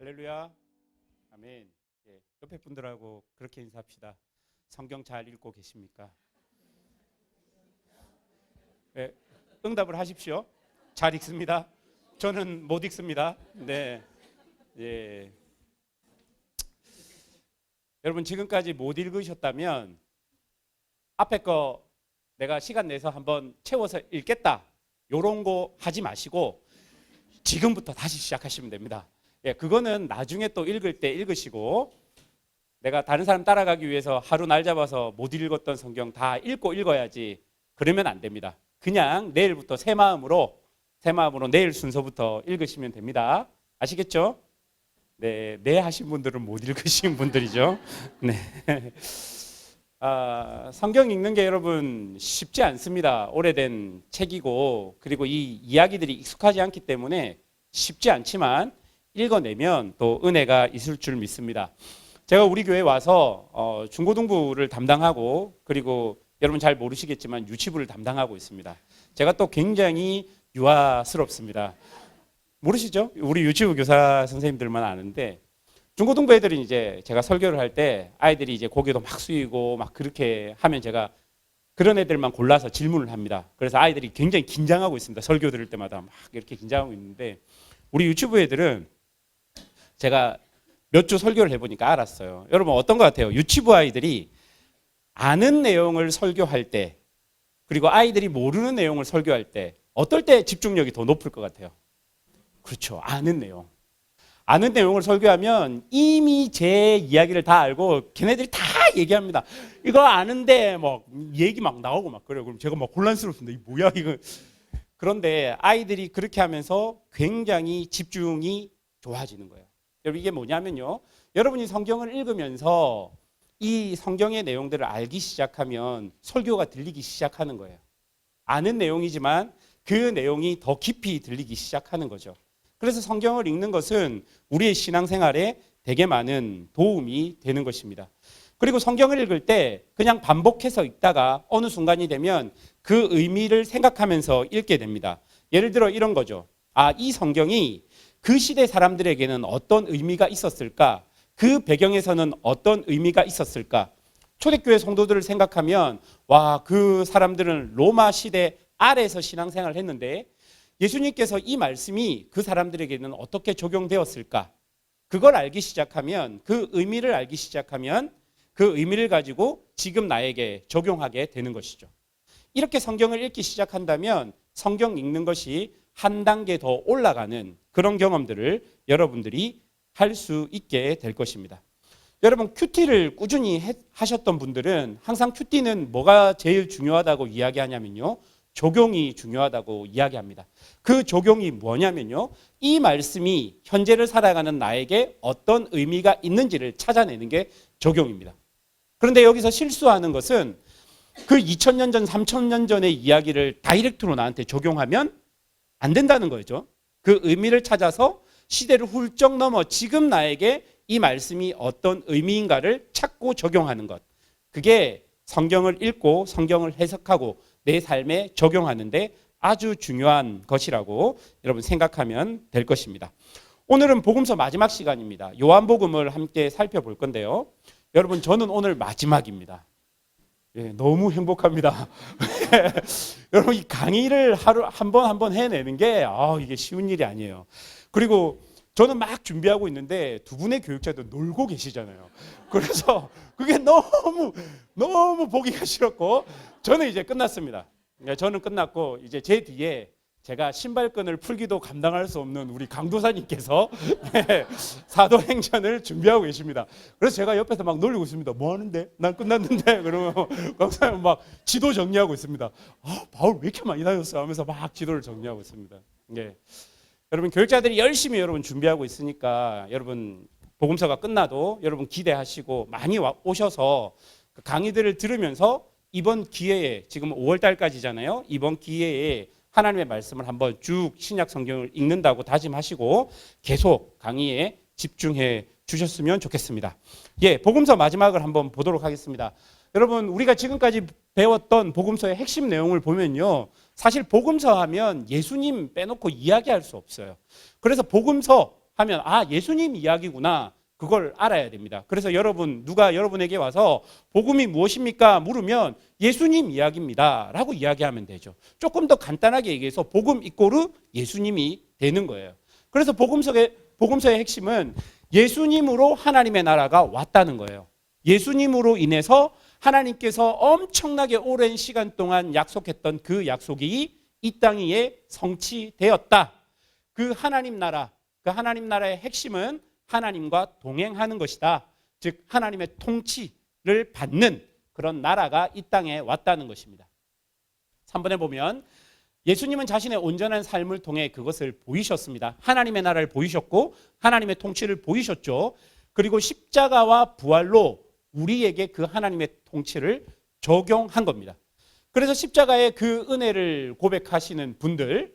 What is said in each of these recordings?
할렐루야. 아멘. 예, 옆에 분들하고 그렇게 인사합시다. 성경 잘 읽고 계십니까? 예, 응답을 하십시오. 잘 읽습니다. 저는 못 읽습니다. 네. 예. 여러분 지금까지 못 읽으셨다면 앞에 거 내가 시간 내서 한번 채워서 읽겠다. 요런 거 하지 마시고 지금부터 다시 시작하시면 됩니다. 예, 그거는 나중에 또 읽을 때 읽으시고, 내가 다른 사람 따라가기 위해서 하루 날 잡아서 못 읽었던 성경 다 읽고 읽어야지, 그러면 안 됩니다. 그냥 내일부터 새 마음으로 내일 순서부터 읽으시면 됩니다. 아시겠죠? 네, 네 하신 분들은 못 읽으신 분들이죠. 네. 성경 읽는 게 여러분 쉽지 않습니다. 오래된 책이고, 그리고 이 이야기들이 익숙하지 않기 때문에 쉽지 않지만 읽어내면 또 은혜가 있을 줄 믿습니다. 제가 우리 교회에 와서 중고등부를 담당하고, 그리고 여러분 잘 모르시겠지만 유치부를 담당하고 있습니다. 제가 또 굉장히 유아스럽습니다. 모르시죠? 우리 유치부 교사 선생님들만 아는데, 중고등부 애들은 이제 제가 설교를 할 때 아이들이 이제 고개도 막 숙이고 막 그렇게 하면 제가 그런 애들만 골라서 질문을 합니다. 그래서 아이들이 굉장히 긴장하고 있습니다. 설교 들을 때마다 막 이렇게 긴장하고 있는데, 우리 유치부 애들은 제가 몇 주 설교를 해보니까 알았어요. 여러분 어떤 것 같아요? 유치부 아이들이 아는 내용을 설교할 때, 그리고 아이들이 모르는 내용을 설교할 때 어떨 때 집중력이 더 높을 것 같아요? 그렇죠. 아는 내용. 아는 내용을 설교하면 이미 제 이야기를 다 알고 걔네들이 다 얘기합니다. 이거 아는데 막 얘기 막 나오고 막 그래요. 그럼 제가 막 혼란스럽습니다. 이 뭐야 이거. 그런데 아이들이 그렇게 하면서 굉장히 집중이 좋아지는 거예요. 여러분 이게 뭐냐면요, 여러분이 성경을 읽으면서 이 성경의 내용들을 알기 시작하면 설교가 들리기 시작하는 거예요. 아는 내용이지만 그 내용이 더 깊이 들리기 시작하는 거죠. 그래서 성경을 읽는 것은 우리의 신앙생활에 되게 많은 도움이 되는 것입니다. 그리고 성경을 읽을 때 그냥 반복해서 읽다가 어느 순간이 되면 그 의미를 생각하면서 읽게 됩니다. 예를 들어 이런 거죠. 이 성경이 그 시대 사람들에게는 어떤 의미가 있었을까? 그 배경에서는 어떤 의미가 있었을까? 초대교회 성도들을 생각하면 그 사람들은 로마 시대 아래에서 신앙생활을 했는데 예수님께서 이 말씀이 그 사람들에게는 어떻게 적용되었을까? 그걸 알기 시작하면, 그 의미를 알기 시작하면 그 의미를 가지고 지금 나에게 적용하게 되는 것이죠. 이렇게 성경을 읽기 시작한다면 성경 읽는 것이 한 단계 더 올라가는 그런 경험들을 여러분들이 할 수 있게 될 것입니다. 여러분 큐티를 꾸준히 하셨던 분들은 항상 큐티는 뭐가 제일 중요하다고 이야기하냐면요, 적용이 중요하다고 이야기합니다. 그 적용이 뭐냐면요, 이 말씀이 현재를 살아가는 나에게 어떤 의미가 있는지를 찾아내는 게 적용입니다. 그런데 여기서 실수하는 것은 그 2000년 전, 3000년 전의 이야기를 다이렉트로 나한테 적용하면 안 된다는 거죠. 그 의미를 찾아서 시대를 훌쩍 넘어 지금 나에게 이 말씀이 어떤 의미인가를 찾고 적용하는 것, 그게 성경을 읽고 성경을 해석하고 내 삶에 적용하는데 아주 중요한 것이라고 여러분 생각하면 될 것입니다. 오늘은 복음서 마지막 시간입니다. 요한복음을 함께 살펴볼 건데요, 여러분 저는 오늘 마지막입니다. 예, 너무 행복합니다. 여러분 이 강의를 하루 한 번 해내는 게 이게 쉬운 일이 아니에요. 그리고 저는 막 준비하고 있는데 두 분의 교육자도 놀고 계시잖아요. 그래서 그게 너무 보기가 싫었고, 저는 이제 끝났습니다. 저는 끝났고 이제 제 뒤에 제가 신발끈을 풀기도 감당할 수 없는 우리 강도사님께서 사도행전을 준비하고 계십니다. 그래서 제가 옆에서 막 놀리고 있습니다. 뭐 하는데? 난 끝났는데? 그러면 강도사님 막 지도 정리하고 있습니다. 바울 왜 이렇게 많이 다녔어? 하면서 막 지도를 정리하고 있습니다. 예. 여러분 교육자들이 열심히 여러분 준비하고 있으니까 여러분 복음서가 끝나도 여러분 기대하시고 많이 오셔서 그 강의들을 들으면서 이번 기회에, 지금 5월 달까지잖아요. 이번 기회에 하나님의 말씀을 한번 쭉 신약 성경을 읽는다고 다짐하시고 계속 강의에 집중해 주셨으면 좋겠습니다. 예, 복음서 마지막을 한번 보도록 하겠습니다. 여러분 우리가 지금까지 배웠던 복음서의 핵심 내용을 보면요, 사실 복음서 하면 예수님 빼놓고 이야기할 수 없어요. 그래서 복음서 하면 예수님 이야기구나. 그걸 알아야 됩니다. 그래서 누가 여러분에게 와서 복음이 무엇입니까? 물으면 예수님 이야기입니다. 라고 이야기하면 되죠. 조금 더 간단하게 얘기해서 복음 이꼬르 예수님이 되는 거예요. 그래서 복음서의 핵심은 예수님으로 하나님의 나라가 왔다는 거예요. 예수님으로 인해서 하나님께서 엄청나게 오랜 시간 동안 약속했던 그 약속이 이 땅 위에 성취되었다. 그 하나님 나라의 핵심은 하나님과 동행하는 것이다. 즉 하나님의 통치를 받는 그런 나라가 이 땅에 왔다는 것입니다. 3번에 보면 예수님은 자신의 온전한 삶을 통해 그것을 보이셨습니다. 하나님의 나라를 보이셨고 하나님의 통치를 보이셨죠. 그리고 십자가와 부활로 우리에게 그 하나님의 통치를 적용한 겁니다. 그래서 십자가의 그 은혜를 고백하시는 분들,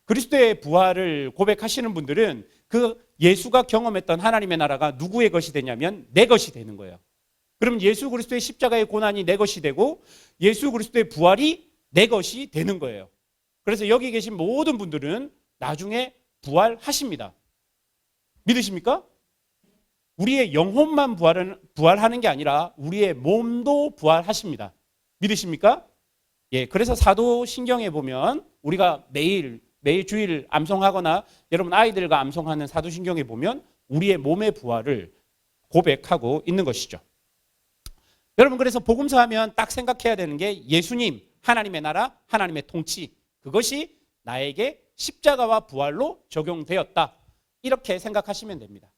그리스도의 부활을 고백하시는 분들은 그 예수가 경험했던 하나님의 나라가 누구의 것이 되냐면 내 것이 되는 거예요. 그럼 예수 그리스도의 십자가의 고난이 내 것이 되고 예수 그리스도의 부활이 내 것이 되는 거예요. 그래서 여기 계신 모든 분들은 나중에 부활하십니다. 믿으십니까? 우리의 영혼만 부활하는 게 아니라 우리의 몸도 부활하십니다. 믿으십니까? 예, 그래서 사도신경에 보면 우리가 매일 주일 암송하거나 여러분 아이들과 암송하는 사도신경에 보면 우리의 몸의 부활을 고백하고 있는 것이죠. 여러분 그래서 복음서 하면 딱 생각해야 되는 게 예수님, 하나님의 나라, 하나님의 통치, 그것이 나에게 십자가와 부활로 적용되었다. 이렇게 생각하시면 됩니다.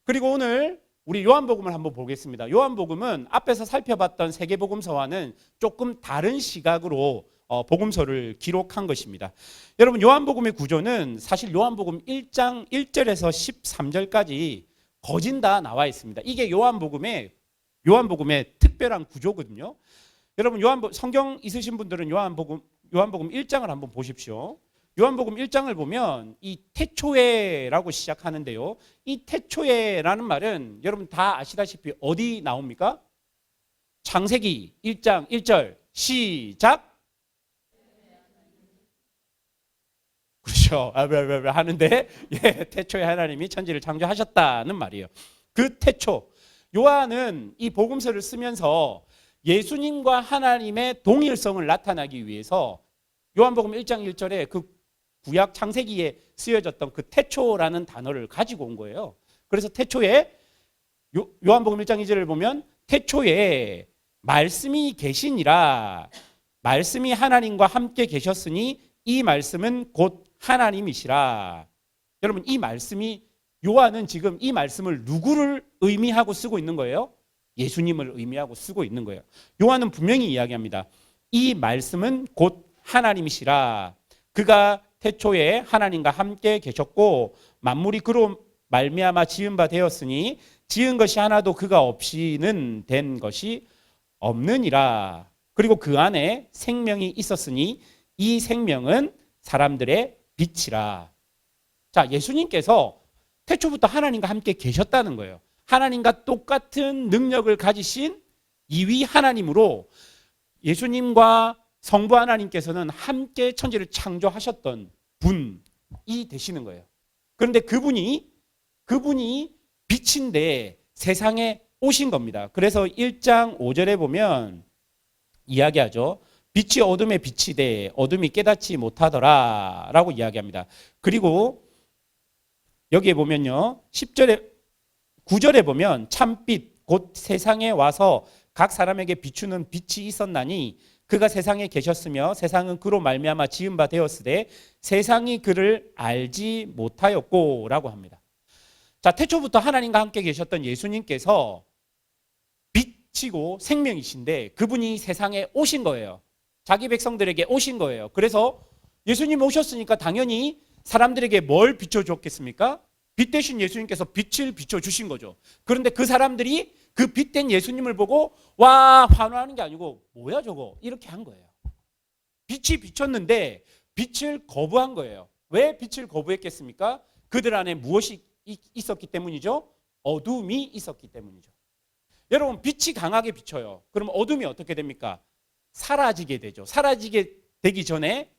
그리고 오늘 우리 요한복음을 한번 보겠습니다. 요한복음은 앞에서 살펴봤던 세계복음서와는 조금 다른 시각으로 복음서를 기록한 것입니다. 여러분 요한복음의 구조는 사실 요한복음 1장 1절에서 13절까지 거진다 나와 있습니다. 이게 요한복음의 특별한 구조거든요. 여러분 성경 있으신 분들은 요한복음 1장을 한번 보십시오. 요한복음 1장을 보면 이 태초에라고 시작하는데요. 이 태초에라는 말은 여러분 다 아시다시피 어디 나옵니까? 창세기 1장 1절 시작. 그렇죠. 하는데 태초에 하나님이 천지를 창조하셨다는 말이에요. 그 태초. 요한은 이 복음서를 쓰면서 예수님과 하나님의 동일성을 나타나기 위해서 요한복음 1장 1절에 그 구약 창세기에 쓰여졌던 그 태초라는 단어를 가지고 온 거예요. 그래서 태초에 요한복음 1장 2절을 보면 태초에 말씀이 계시니라. 말씀이 하나님과 함께 계셨으니 이 말씀은 곧 하나님이시라. 여러분 요한은 지금 이 말씀을 누구를 의미하고 쓰고 있는 거예요? 예수님을 의미하고 쓰고 있는 거예요. 요한은 분명히 이야기합니다. 이 말씀은 곧 하나님이시라. 그가 태초에 하나님과 함께 계셨고 만물이 그로 말미암아 지은 바 되었으니 지은 것이 하나도 그가 없이는 된 것이 없느니라. 그리고 그 안에 생명이 있었으니 이 생명은 사람들의 빛이라. 자, 예수님께서 태초부터 하나님과 함께 계셨다는 거예요. 하나님과 똑같은 능력을 가지신 이위 하나님으로 예수님과 성부 하나님께서는 함께 천지를 창조하셨던 분이 되시는 거예요. 그런데 그분이 빛인데 세상에 오신 겁니다. 그래서 1장 5절에 보면 이야기하죠. 빛이 어둠에 비치되 어둠이 깨닫지 못하더라 라고 이야기합니다. 그리고 여기에 보면요. 9절에 보면 참빛 곧 세상에 와서 각 사람에게 비추는 빛이 있었나니 그가 세상에 계셨으며 세상은 그로 말미암아 지은 바 되었으되 세상이 그를 알지 못하였고 라고 합니다. 자, 태초부터 하나님과 함께 계셨던 예수님께서 빛이고 생명이신데 그분이 세상에 오신 거예요. 자기 백성들에게 오신 거예요. 그래서 예수님 오셨으니까 당연히 사람들에게 뭘 비춰줬겠습니까? 빛 대신 예수님께서 빛을 비춰주신 거죠. 그런데 그 사람들이 그 빛된 예수님을 보고 와 환호하는 게 아니고 뭐야 저거 이렇게 한 거예요. 빛이 비쳤는데 빛을 거부한 거예요. 왜 빛을 거부했겠습니까? 그들 안에 무엇이 있었기 때문이죠? 어둠이 있었기 때문이죠. 여러분 빛이 강하게 비쳐요. 그럼 어둠이 어떻게 됩니까? 사라지게 되죠. 사라지게 되기 전에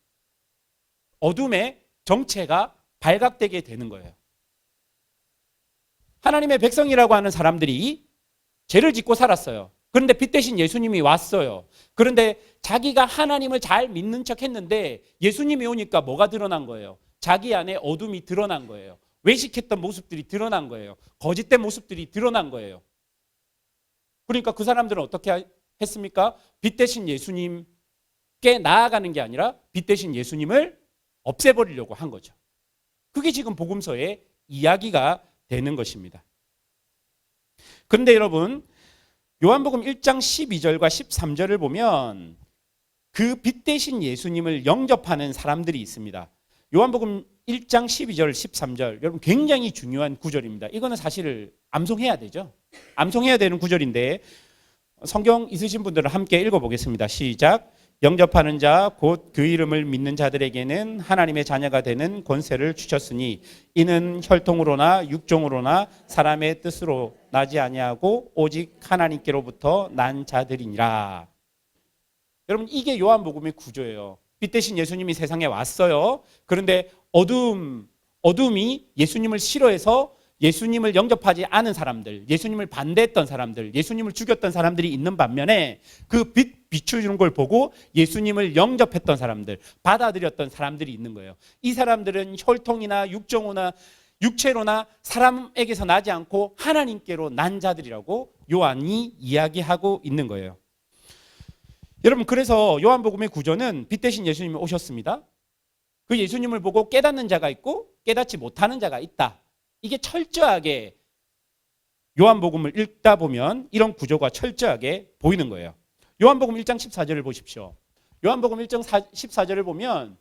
어둠의 정체가 발각되게 되는 거예요. 하나님의 백성이라고 하는 사람들이 죄를 짓고 살았어요. 그런데 빛 대신 예수님이 왔어요. 그런데 자기가 하나님을 잘 믿는 척 했는데 예수님이 오니까 뭐가 드러난 거예요? 자기 안에 어둠이 드러난 거예요. 외식했던 모습들이 드러난 거예요. 거짓된 모습들이 드러난 거예요. 그러니까 그 사람들은 어떻게 했습니까? 빛 대신 예수님께 나아가는 게 아니라 빛 대신 예수님을 없애버리려고 한 거죠. 그게 지금 복음서의 이야기가 되는 것입니다. 그런데 여러분, 요한복음 1장 12절과 13절을 보면 그 빛 대신 예수님을 영접하는 사람들이 있습니다. 요한복음 1장 12절, 13절, 여러분 굉장히 중요한 구절입니다. 이거는 사실 암송해야 되죠. 암송해야 되는 구절인데 성경 있으신 분들은 함께 읽어보겠습니다. 시작. 영접하는 자 곧 그 이름을 믿는 자들에게는 하나님의 자녀가 되는 권세를 주셨으니 이는 혈통으로나 육종으로나 사람의 뜻으로 나지 아니하고 오직 하나님께로부터 난 자들이니라. 여러분 이게 요한복음의 구조예요. 빛 대신 예수님이 세상에 왔어요. 그런데 어둠이 예수님을 싫어해서 예수님을 영접하지 않은 사람들, 예수님을 반대했던 사람들, 예수님을 죽였던 사람들이 있는 반면에 그 빛 비추는 걸 보고 예수님을 영접했던 사람들, 받아들였던 사람들이 있는 거예요. 이 사람들은 혈통이나 육정이나 육체로나 사람에게서 나지 않고 하나님께로 난 자들이라고 요한이 이야기하고 있는 거예요. 여러분 그래서 요한복음의 구조는 빛 대신 예수님이 오셨습니다. 그 예수님을 보고 깨닫는 자가 있고 깨닫지 못하는 자가 있다. 이게 철저하게 요한복음을 읽다 보면 이런 구조가 철저하게 보이는 거예요. 요한복음 1장 14절을 보십시오. 요한복음 1장 14절을 보면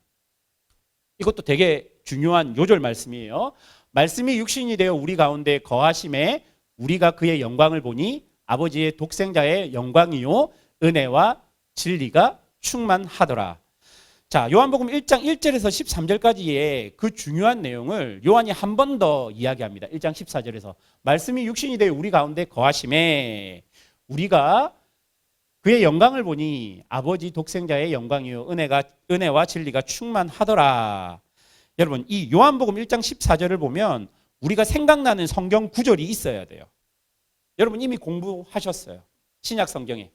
이것도 되게 중요한 요절 말씀이에요. 말씀이 육신이 되어 우리 가운데 거하심에 우리가 그의 영광을 보니 아버지의 독생자의 영광이요 은혜와 진리가 충만하더라. 자, 요한복음 1장 1절에서 13절까지의 그 중요한 내용을 요한이 한 번 더 이야기합니다. 1장 14절에서 말씀이 육신이 되어 우리 가운데 거하심에 우리가 그의 영광을 보니 아버지 독생자의 영광이요 은혜와 진리가 충만하더라. 여러분 이 요한복음 1장 14절을 보면 우리가 생각나는 성경 구절이 있어야 돼요. 여러분 이미 공부하셨어요. 신약 성경에.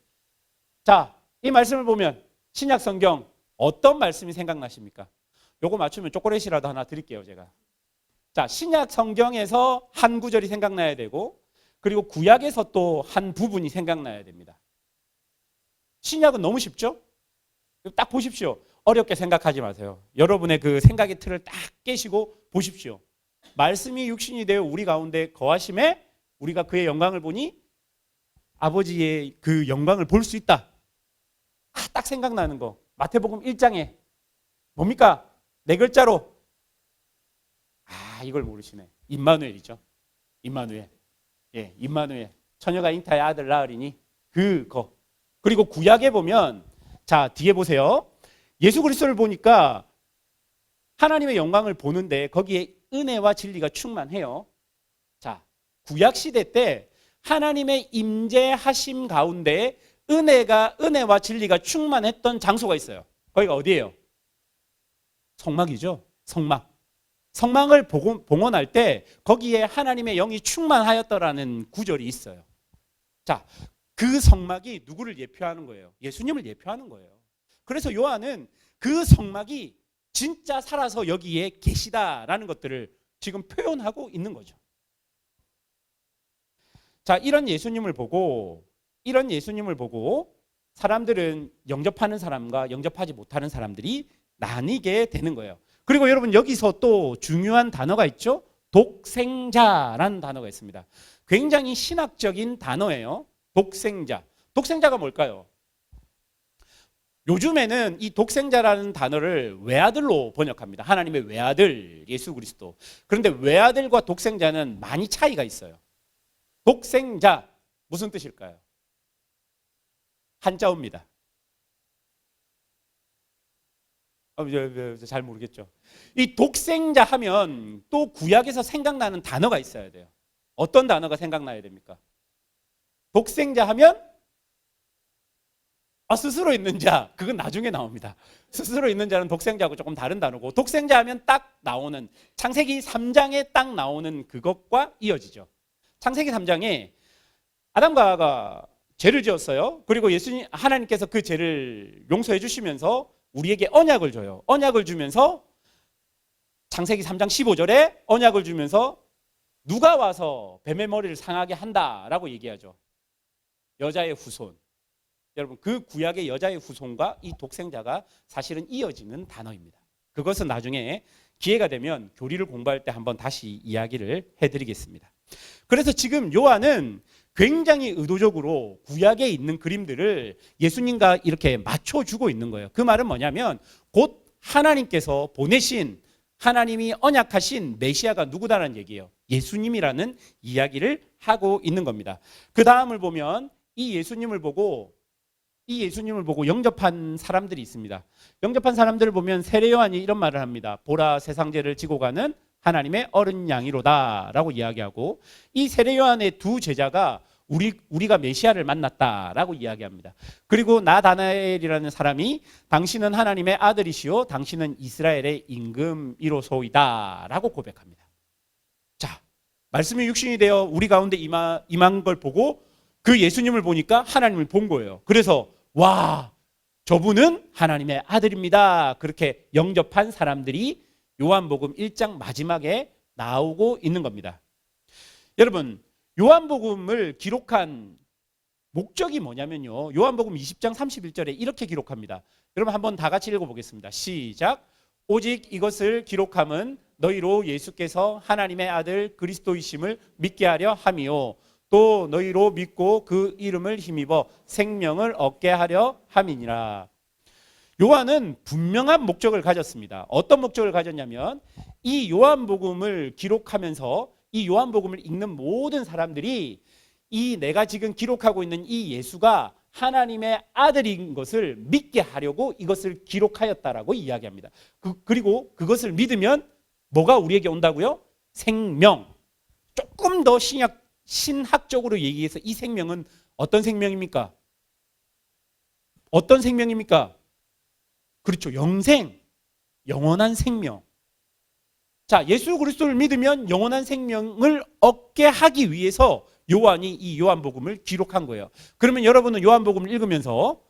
자, 이 말씀을 보면 신약 성경 어떤 말씀이 생각나십니까? 요거 맞추면 초콜릿이라도 하나 드릴게요, 제가. 자, 신약 성경에서 한 구절이 생각나야 되고 그리고 구약에서 또 한 부분이 생각나야 됩니다. 신약은 너무 쉽죠? 딱 보십시오. 어렵게 생각하지 마세요. 여러분의 그 생각의 틀을 딱 깨시고 보십시오. 말씀이 육신이 되어 우리 가운데 거하심에 우리가 그의 영광을 보니 아버지의 그 영광을 볼 수 있다. 딱 생각나는 거. 마태복음 1장에 뭡니까? 네 글자로. 이걸 모르시네. 임마누엘이죠. 임마누엘. 예, 임마누엘. 처녀가 잉타의 아들 낳으리니 그거. 그리고 구약에 보면 자, 뒤에 보세요. 예수 그리스도를 보니까 하나님의 영광을 보는데 거기에 은혜와 진리가 충만해요. 자, 구약 시대 때 하나님의 임재하심 가운데 은혜와 진리가 충만했던 장소가 있어요. 거기가 어디예요? 성막이죠. 성막을 봉헌할 때 거기에 하나님의 영이 충만하였더라는 구절이 있어요. 자, 그 성막이 누구를 예표하는 거예요? 예수님을 예표하는 거예요. 그래서 요한은 그 성막이 진짜 살아서 여기에 계시다라는 것들을 지금 표현하고 있는 거죠. 자, 이런 예수님을 보고 사람들은 영접하는 사람과 영접하지 못하는 사람들이 나뉘게 되는 거예요. 그리고 여러분 여기서 또 중요한 단어가 있죠. 독생자라는 단어가 있습니다. 굉장히 신학적인 단어예요. 독생자가 뭘까요? 요즘에는 이 독생자라는 단어를 외아들로 번역합니다. 하나님의 외아들 예수 그리스도. 그런데 외아들과 독생자는 많이 차이가 있어요. 독생자 무슨 뜻일까요? 한자어입니다. 잘 모르겠죠. 이 독생자 하면 또 구약에서 생각나는 단어가 있어야 돼요. 어떤 단어가 생각나야 됩니까? 독생자 하면 스스로 있는 자, 그건 나중에 나옵니다. 스스로 있는 자는 독생자하고 조금 다른 단어고, 독생자 하면 딱 나오는 창세기 3장에 딱 나오는 그것과 이어지죠. 창세기 3장에 아담과 하와가 죄를 지었어요. 그리고 예수님 하나님께서 그 죄를 용서해 주시면서 우리에게 언약을 줘요. 언약을 주면서 창세기 3장 15절에 언약을 주면서 누가 와서 뱀의 머리를 상하게 한다라고 얘기하죠. 여자의 후손. 여러분, 그 구약의 여자의 후손과 이 독생자가 사실은 이어지는 단어입니다. 그것은 나중에 기회가 되면 교리를 공부할 때 한번 다시 이야기를 해드리겠습니다. 그래서 지금 요한은 굉장히 의도적으로 구약에 있는 그림들을 예수님과 이렇게 맞춰주고 있는 거예요. 그 말은 뭐냐면 곧 하나님께서 보내신, 하나님이 언약하신 메시아가 누구다라는 얘기예요. 예수님이라는 이야기를 하고 있는 겁니다. 그 다음을 보면 이 예수님을 보고 영접한 사람들이 있습니다. 영접한 사람들을 보면 세례 요한이 이런 말을 합니다. 보라, 세상 죄를 지고 가는 하나님의 어린 양이로다 라고 이야기하고, 이 세례 요한의 두 제자가 우리가 메시아를 만났다라고 이야기합니다. 그리고 나다나엘이라는 사람이 당신은 하나님의 아들이시오, 당신은 이스라엘의 임금이로소이다 라고 고백합니다. 자, 말씀이 육신이 되어 우리 가운데 임한 걸 보고 그 예수님을 보니까 하나님을 본 거예요. 그래서 와, 저분은 하나님의 아들입니다. 그렇게 영접한 사람들이 요한복음 1장 마지막에 나오고 있는 겁니다. 여러분, 요한복음을 기록한 목적이 뭐냐면요, 요한복음 20장 31절에 이렇게 기록합니다. 여러분 한번 다 같이 읽어보겠습니다. 시작. 오직 이것을 기록함은 너희로 예수께서 하나님의 아들 그리스도이심을 믿게 하려 함이요, 또 너희로 믿고 그 이름을 힘입어 생명을 얻게 하려 함이니라. 요한은 분명한 목적을 가졌습니다. 어떤 목적을 가졌냐면, 이 요한복음을 기록하면서 이 요한복음을 읽는 모든 사람들이 이 내가 지금 기록하고 있는 이 예수가 하나님의 아들인 것을 믿게 하려고 이것을 기록하였다라고 이야기합니다. 그리고 그것을 믿으면 뭐가 우리에게 온다고요? 생명. 조금 더 신학적으로 얘기해서 이 생명은 어떤 생명입니까? 어떤 생명입니까? 그렇죠. 영생, 영원한 생명. 자, 예수 그리스도를 믿으면 영원한 생명을 얻게 하기 위해서 요한이 이 요한복음을 기록한 거예요. 그러면 여러분은 요한복음을 읽으면서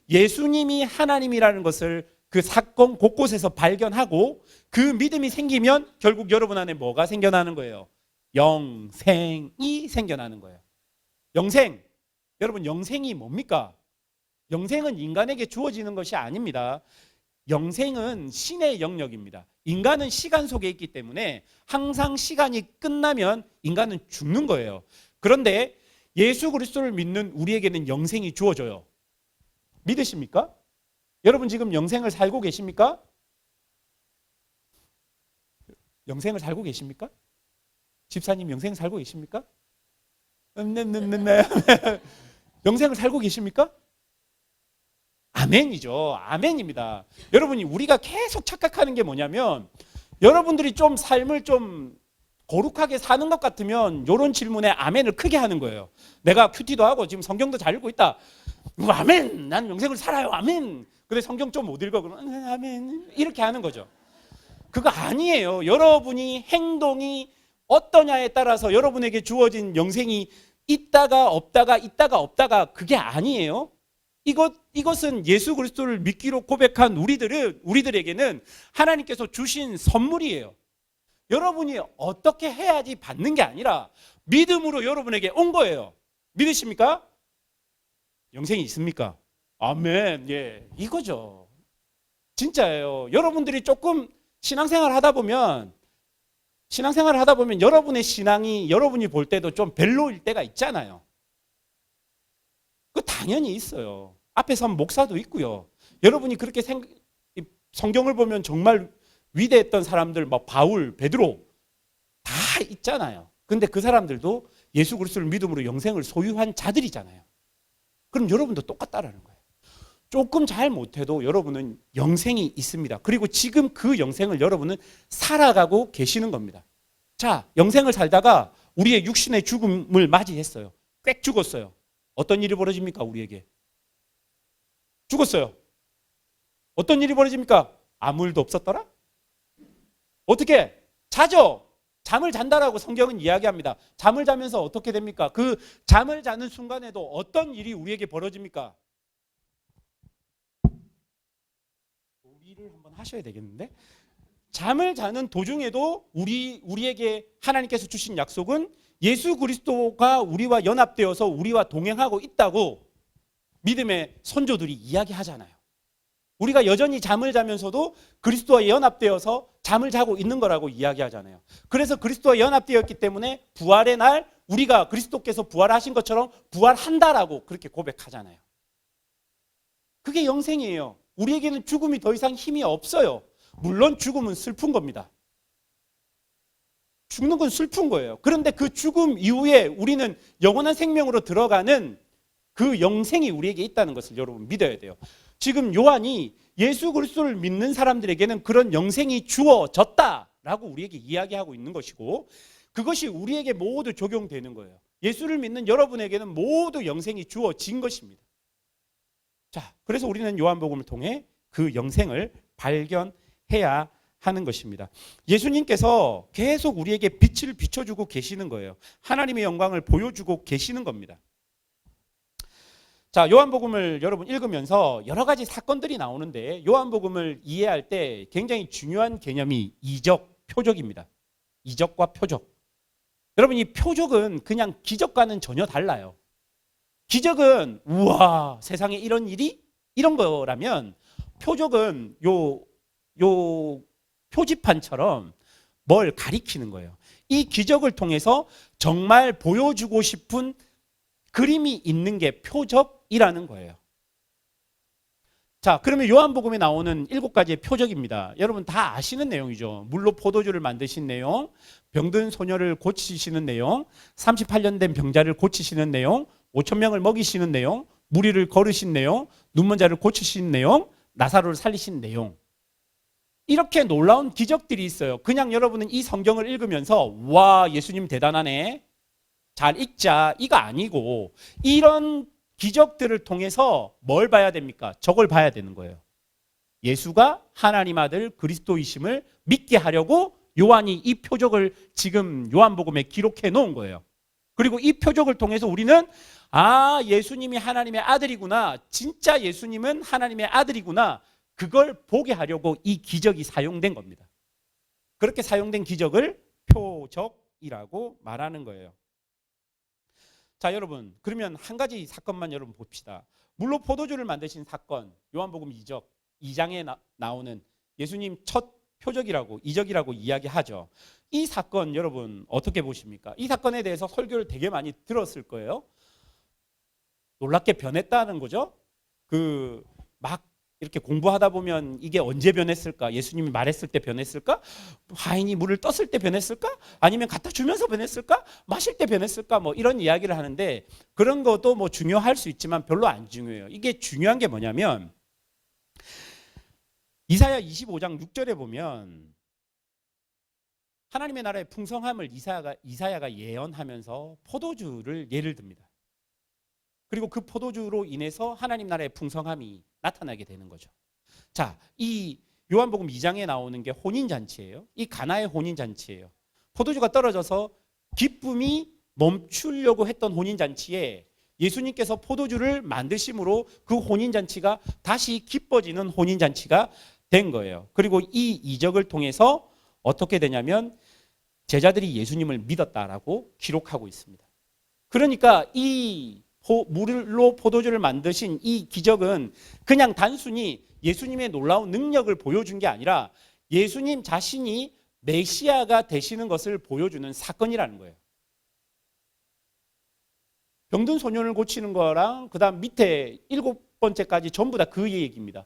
예수님이 하나님이라는 것을 그 사건 곳곳에서 발견하고 그 믿음이 생기면 결국 여러분 안에 뭐가 생겨나는 거예요? 영생이 생겨나는 거예요. 영생. 여러분, 영생이 뭡니까? 영생은 인간에게 주어지는 것이 아닙니다. 영생은 신의 영역입니다. 인간은 시간 속에 있기 때문에 항상 시간이 끝나면 인간은 죽는 거예요. 그런데 예수 그리스도를 믿는 우리에게는 영생이 주어져요. 믿으십니까? 여러분 지금 영생을 살고 계십니까? 영생을 살고 계십니까? 집사님 영생 살고 계십니까? 영생을 살고 계십니까? 아멘이죠. 아멘입니다. 여러분이 우리가 계속 착각하는 게 뭐냐면, 여러분들이 좀 삶을 좀 거룩하게 사는 것 같으면 이런 질문에 아멘을 크게 하는 거예요. 내가 큐티도 하고 지금 성경도 잘 읽고 있다. 아멘. 난 영생을 살아요. 아멘. 근데 성경 좀 못 읽어. 그러면 아멘. 이렇게 하는 거죠. 그거 아니에요. 여러분이 행동이 어떠냐에 따라서 여러분에게 주어진 영생이 있다가 없다가 그게 아니에요. 이것은 예수 그리스도를 믿기로 고백한 우리들에게는 하나님께서 주신 선물이에요. 여러분이 어떻게 해야지 받는 게 아니라 믿음으로 여러분에게 온 거예요. 믿으십니까? 영생이 있습니까? 아멘. 예, 이거죠. 진짜예요. 여러분들이 조금 신앙생활 하다 보면 여러분의 신앙이 여러분이 볼 때도 좀 별로일 때가 있잖아요. 그 당연히 있어요. 앞에 선 목사도 있고요. 여러분이 그렇게 성경을 보면 정말 위대했던 사람들, 막 바울, 베드로 다 있잖아요. 근데 그 사람들도 예수 그리스도를 믿음으로 영생을 소유한 자들이잖아요. 그럼 여러분도 똑같다라는 거예요. 조금 잘 못해도 여러분은 영생이 있습니다. 그리고 지금 그 영생을 여러분은 살아가고 계시는 겁니다. 자, 영생을 살다가 우리의 육신의 죽음을 맞이했어요. 꽥 죽었어요. 어떤 일이 벌어집니까? 우리에게 죽었어요. 어떤 일이 벌어집니까? 아무 일도 없었더라? 어떻게? 자죠. 잠을 잔다라고 성경은 이야기합니다. 잠을 자면서 어떻게 됩니까? 그 잠을 자는 순간에도 어떤 일이 우리에게 벌어집니까? 우리를 한번 하셔야 되겠는데? 잠을 자는 도중에도 우리에게 하나님께서 주신 약속은 예수 그리스도가 우리와 연합되어서 우리와 동행하고 있다고 믿음의 선조들이 이야기하잖아요. 우리가 여전히 잠을 자면서도 그리스도와 연합되어서 잠을 자고 있는 거라고 이야기하잖아요. 그래서 그리스도와 연합되었기 때문에 부활의 날 우리가 그리스도께서 부활하신 것처럼 부활한다라고 그렇게 고백하잖아요. 그게 영생이에요. 우리에게는 죽음이 더 이상 힘이 없어요. 물론 죽음은 슬픈 겁니다. 죽는 건 슬픈 거예요. 그런데 그 죽음 이후에 우리는 영원한 생명으로 들어가는 그 영생이 우리에게 있다는 것을 여러분 믿어야 돼요. 지금 요한이 예수 그리스도를 믿는 사람들에게는 그런 영생이 주어졌다라고 우리에게 이야기하고 있는 것이고, 그것이 우리에게 모두 적용되는 거예요. 예수를 믿는 여러분에게는 모두 영생이 주어진 것입니다. 자, 그래서 우리는 요한복음을 통해 그 영생을 발견해야 하는 것입니다. 예수님께서 계속 우리에게 빛을 비춰주고 계시는 거예요. 하나님의 영광을 보여주고 계시는 겁니다. 자, 요한복음을 여러분 읽으면서 여러 가지 사건들이 나오는데 요한복음을 이해할 때 굉장히 중요한 개념이 이적, 표적입니다. 이적과 표적. 여러분, 이 표적은 그냥 기적과는 전혀 달라요. 기적은 우와, 세상에 이런 일이 이런 거라면, 표적은 요 표지판처럼 뭘 가리키는 거예요. 이 기적을 통해서 정말 보여주고 싶은 그림이 있는 게 표적이라는 거예요. 자, 그러면 요한복음에 나오는 7가지의 표적입니다. 여러분 다 아시는 내용이죠. 물로 포도주를 만드신 내용, 병든 소녀를 고치시는 내용, 38년 된 병자를 고치시는 내용, 5,000명을 먹이시는 내용, 무리를 걸으신 내용, 눈먼 자를 고치신 내용, 나사로를 살리신 내용. 이렇게 놀라운 기적들이 있어요. 그냥 여러분은 이 성경을 읽으면서 와, 예수님 대단하네, 잘 읽자, 이거 아니고, 이런 기적들을 통해서 뭘 봐야 됩니까? 저걸 봐야 되는 거예요. 예수가 하나님 아들 그리스도이심을 믿게 하려고 요한이 이 표적을 지금 요한복음에 기록해 놓은 거예요. 그리고 이 표적을 통해서 우리는 예수님이 하나님의 아들이구나, 진짜 예수님은 하나님의 아들이구나, 그걸 보게 하려고 이 기적이 사용된 겁니다. 그렇게 사용된 기적을 표적이라고 말하는 거예요. 자, 여러분, 그러면 한 가지 사건만 여러분 봅시다. 물로 포도주를 만드신 사건, 요한복음 2장에 나오는 예수님 첫 표적이라고, 이적이라고 이야기하죠. 이 사건 여러분 어떻게 보십니까? 이 사건에 대해서 설교를 되게 많이 들었을 거예요. 놀랍게 변했다는 거죠. 막 이렇게 공부하다 보면 이게 언제 변했을까? 예수님이 말했을 때 변했을까? 화인이 물을 떴을 때 변했을까? 아니면 갖다 주면서 변했을까? 마실 때 변했을까? 뭐 이런 이야기를 하는데, 그런 것도 뭐 중요할 수 있지만 별로 안 중요해요. 이게 중요한 게 뭐냐면, 이사야 25장 6절에 보면 하나님의 나라의 풍성함을 이사야가 예언하면서 포도주를 예를 듭니다. 그리고 그 포도주로 인해서 하나님 나라의 풍성함이 나타나게 되는 거죠. 자, 이 요한복음 2장에 나오는 게 혼인잔치예요. 이 가나의 혼인잔치예요. 포도주가 떨어져서 기쁨이 멈추려고 했던 혼인잔치에 예수님께서 포도주를 만드심으로 그 혼인잔치가 다시 기뻐지는 혼인잔치가 된 거예요. 그리고 이 이적을 통해서 어떻게 되냐면 제자들이 예수님을 믿었다라고 기록하고 있습니다. 그러니까 이 물로 포도주를 만드신 이 기적은 그냥 단순히 예수님의 놀라운 능력을 보여준 게 아니라 예수님 자신이 메시아가 되시는 것을 보여주는 사건이라는 거예요. 병든 소년을 고치는 거랑 그 다음 밑에 7번째까지 전부 다 그 얘기입니다.